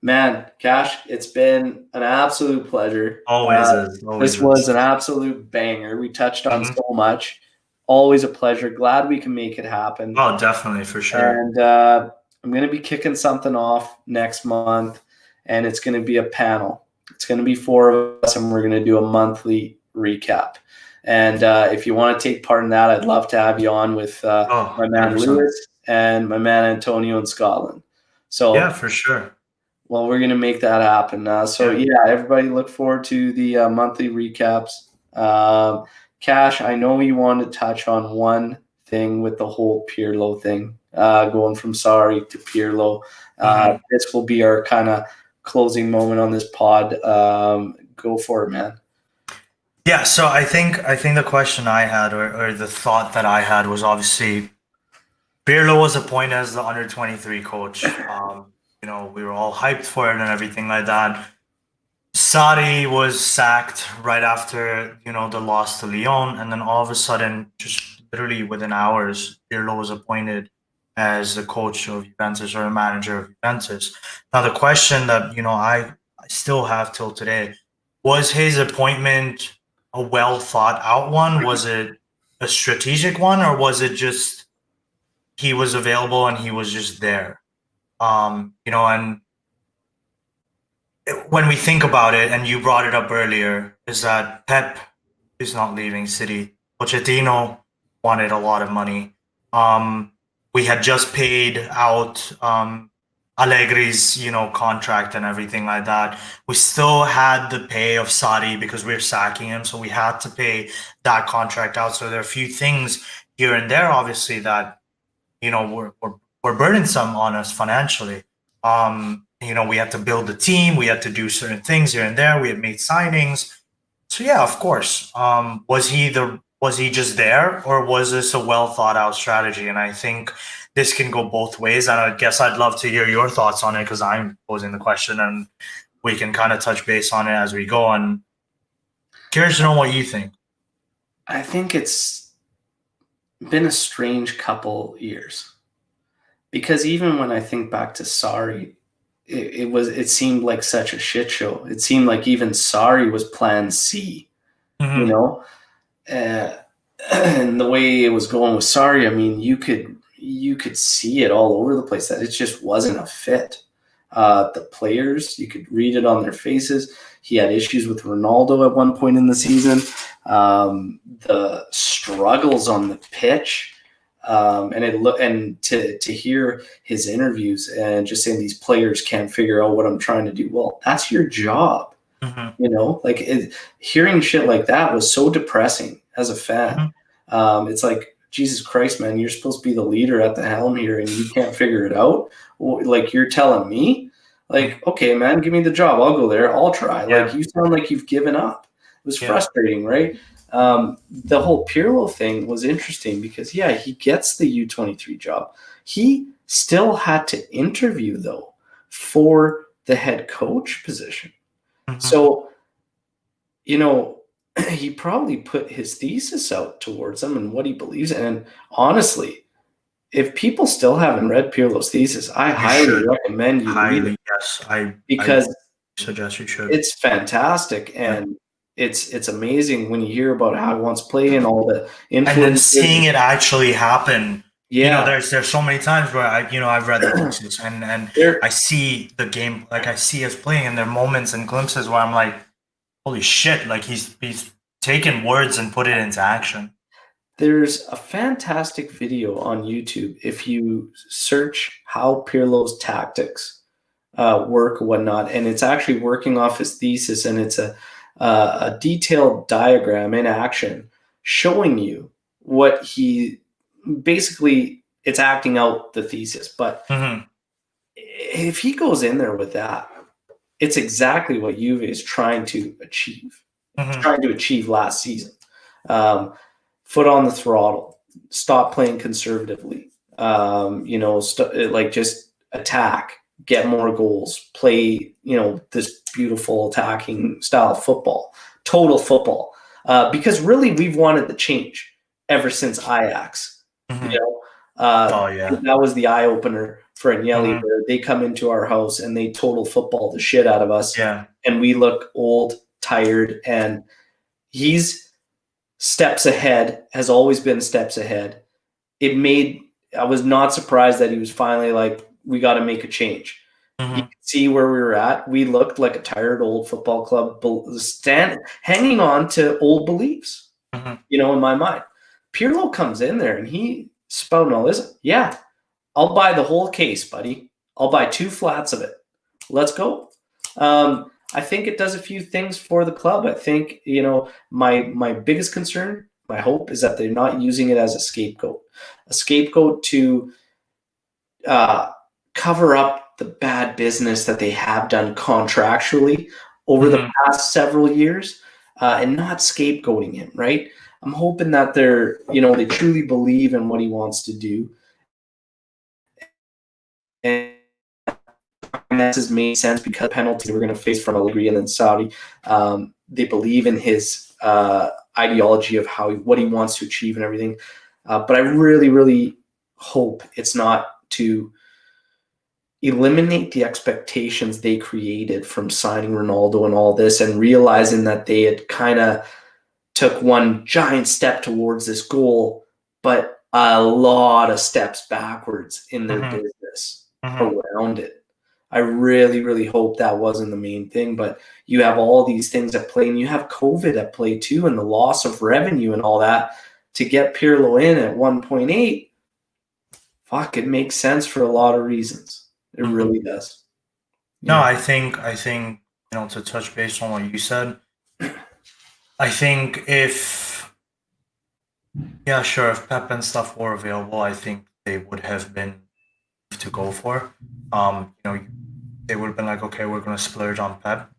man, Kash, it's been an absolute pleasure. Always this was an absolute banger. We touched on so much. Always a pleasure. Glad we can make it happen. Oh, definitely, for sure. And I'm going to be kicking something off next month, and it's going to be a panel. It's going to be 4 of us, and we're going to do a monthly recap. And if you want to take part in that, I'd love to have you on with my man 100%. Lewis and my man Antonio in Scotland. So yeah, for sure. Well, we're going to make that happen. Everybody look forward to the monthly recaps. Kash, I know you want to touch on one thing with the whole Pirlo thing, going from Sarri to Pirlo. This will be our kind of closing moment on this pod. Go for it, man. Yeah, so I think the question I had, or the thought that I had, was obviously Pirlo was appointed as the under-23 coach. We were all hyped for it and everything like that. Sarri was sacked right after, the loss to Lyon. And then all of a sudden, just literally within hours, Pirlo was appointed as the coach of Juventus, or a manager of Juventus. Now, the question that, I still have till today, was his appointment a well thought out one? Was it a strategic one, or was it just he was available and he was just there? And when we think about it, and you brought it up earlier, is that Pep is not leaving City. Pochettino wanted a lot of money. we had just paid out Allegri's, contract and everything like that. We still had the pay of Sari because we were sacking him, so we had to pay that contract out. So there are a few things here and there, obviously, that were burdensome on us financially. We had to build the team, we had to do certain things here and there. We had made signings. So yeah, of course. Was he just there, or was this a well thought out strategy? And I think this can go both ways. And I guess I'd love to hear your thoughts on it because I'm posing the question, and we can kind of touch base on it as we go. And curious to know what you think. I think it's been a strange couple years, because even when I think back to Sarri, it seemed like such a shit show. It seemed like even Sarri was plan C, Mm-hmm. And the way it was going with Sarri, I mean, you could see it all over the place that it just wasn't a fit. The players, you could read it on their faces. He had issues with Ronaldo at one point in the season. The struggles on the pitch. And to hear his interviews and just saying these players can't figure out what I'm trying to do. Well, that's your job. Mm-hmm. Hearing shit like that was so depressing as a fan. Mm-hmm. It's like, Jesus Christ, man, you're supposed to be the leader at the helm here and you can't figure it out. Like, you're telling me, like, okay, man, give me the job. I'll go there. I'll try. Yeah. Like, you sound like you've given up. It was frustrating, right? The whole Pirlo thing was interesting because, he gets the U23 job. He still had to interview, though, for the head coach position. Mm-hmm. So, he probably put his thesis out towards him and what he believes in. And honestly, if people still haven't read Pirlo's thesis, I highly recommend you read it. Yes, because I suggest you should. It's fantastic, and it's amazing when you hear about how he wants to play and all the influence. And then seeing it actually happen. Yeah. There's so many times where I've read the thesis and I see the game, like I see us playing, and there are moments and glimpses where I'm like, holy shit, like he's taken words and put it into action. There's a fantastic video on YouTube if you search how Pirlo's tactics work or whatnot, and it's actually working off his thesis, and it's a detailed diagram in action showing you what he basically, it's acting out the thesis. But if he goes in there with that, it's exactly what Juve is trying to achieve. Trying to achieve last season. Foot on the throttle, stop playing conservatively, just attack, get more goals, play, this beautiful attacking style of football, total football. Because really we've wanted the change ever since Ajax. That was the eye opener for Agnelli, where they come into our house and they total football the shit out of us. Yeah. And we look old, tired, and he's steps ahead, has always been steps ahead. I was not surprised that he was finally like, we got to make a change. You can see where we were at. We looked like a tired old football club hanging on to old beliefs, in my mind. Pirlo comes in there and he spouting all this. Yeah, I'll buy the whole case, buddy. I'll buy 2 flats of it. Let's go. I think it does a few things for the club. I think, my biggest concern, my hope, is that they're not using it as a scapegoat to cover up the bad business that they have done contractually over the past several years, and not scapegoating him, right? I'm hoping that they truly believe in what he wants to do. And this has made sense because penalties we're going to face from Allegri and then Saudi. They believe in his ideology of what he wants to achieve and everything. But I really, really hope it's not to eliminate the expectations they created from signing Ronaldo and all this, and realizing that they had kind of took one giant step towards this goal, but a lot of steps backwards in their business around it. I really, really hope that wasn't the main thing, but you have all these things at play, and you have COVID at play too, and the loss of revenue and all that. To get Pirlo in at 1.8, fuck, it makes sense for a lot of reasons. It really does. No, I think to touch base on what you said, I think if Pep and stuff were available, I think they would have been to go for. They would have been like, okay, we're going to splurge on Pep.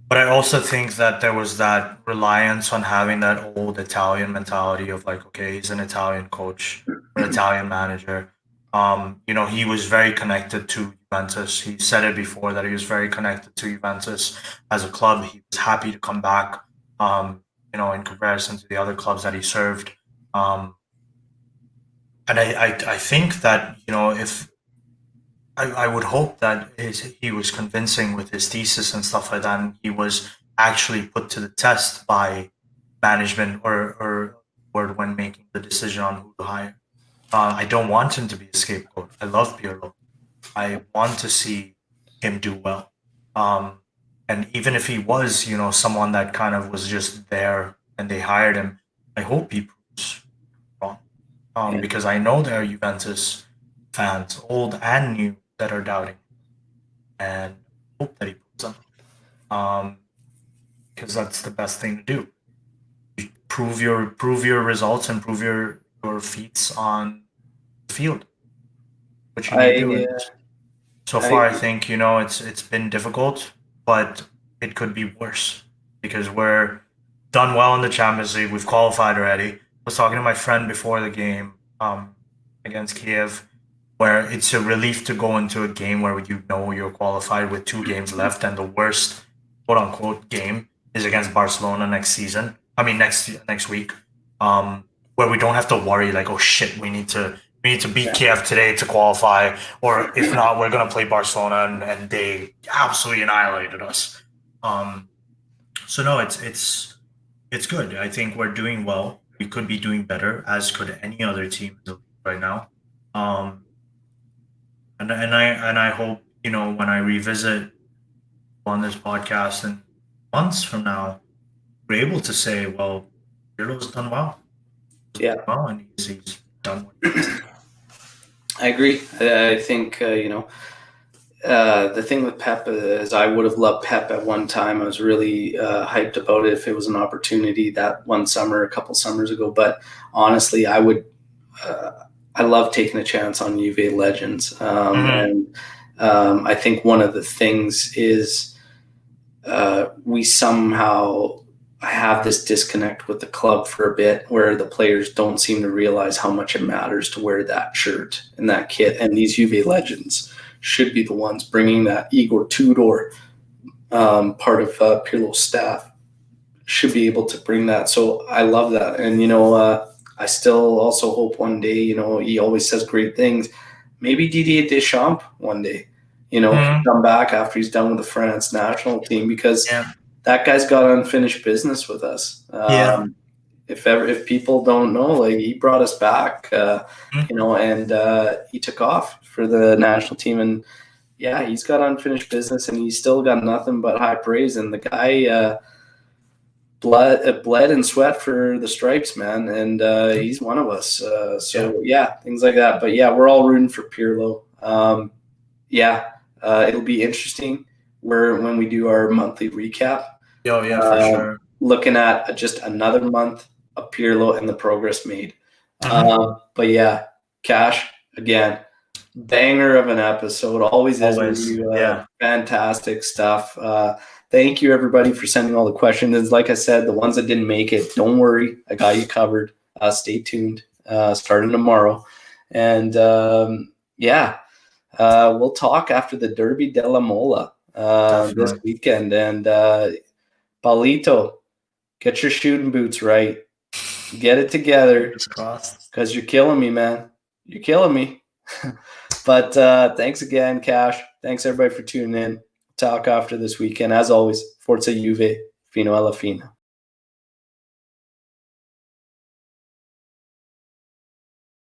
But I also think that there was that reliance on having that old Italian mentality of like, okay, he's an Italian coach, an Italian manager. He was very connected to Juventus. He said it before that he was very connected to Juventus as a club. He was happy to come back, in comparison to the other clubs that he served. And I think that, if I would hope that he was convincing with his thesis and stuff like that, and he was actually put to the test by management or when making the decision on who to hire. I don't want him to be a scapegoat. I love Pirlo. I want to see him do well. And even if he was, someone that kind of was just there and they hired him, I hope he proves wrong. Because I know there are Juventus fans, old and new, that are doubting, and hope that he proves them. Because that's the best thing to do. You prove your results and prove your feats on the field, which you need to do. So far, I think it's been difficult, but it could be worse because we're done well in the Champions League. We've qualified already. I was talking to my friend before the game against Kiev, where it's a relief to go into a game where you're qualified with 2 games left, and the worst quote unquote game is against Barcelona next week, where we don't have to worry like, oh shit, we need to beat Kiev today to qualify, or if not, we're gonna play Barcelona and they absolutely annihilated us. So no, it's good. I think we're doing well. We could be doing better, as could any other team right now. And I hope when I revisit on this podcast in months from now, we're able to say, well, Pirlo's done well. Well, and he's done well. I agree. I think the thing with Pep is I would have loved Pep at one time. I was really hyped about it if it was an opportunity that one summer, a couple summers ago. But honestly, I would. I love taking a chance on Juve legends. And I think one of the things is we somehow have this disconnect with the club for a bit where the players don't seem to realize how much it matters to wear that shirt and that kit. And these Juve legends should be the ones bringing that. Igor Tudor, part of Pirlo's staff, should be able to bring that. So I love that. And, I still also hope one day, he always says great things. Maybe Didier Deschamps one day, can come back after he's done with the France national team, because that guy's got unfinished business with us. If people don't know, like, he brought us back, and he took off for the national team, and he's got unfinished business, and he's still got nothing but high praise. And the guy bled and sweat for the stripes, man, and he's one of us. Things like that. But we're all rooting for Pirlo. It'll be interesting when we do our monthly recap. For sure. Looking at just another month of Pirlo and the progress made. But Kash, again, banger of an episode. Always is with you. Fantastic stuff. Thank you, everybody, for sending all the questions. Like I said, the ones that didn't make it, don't worry. I got you covered. Stay tuned. Starting tomorrow. And, we'll talk after the Derby della Mola this weekend. And, Paulito, get your shooting boots right. Get it together. Because you're killing me, man. You're killing me. But thanks again, Kash. Thanks, everybody, for tuning in. Talk after this weekend. As always, Forza Juve, Fino alla fine.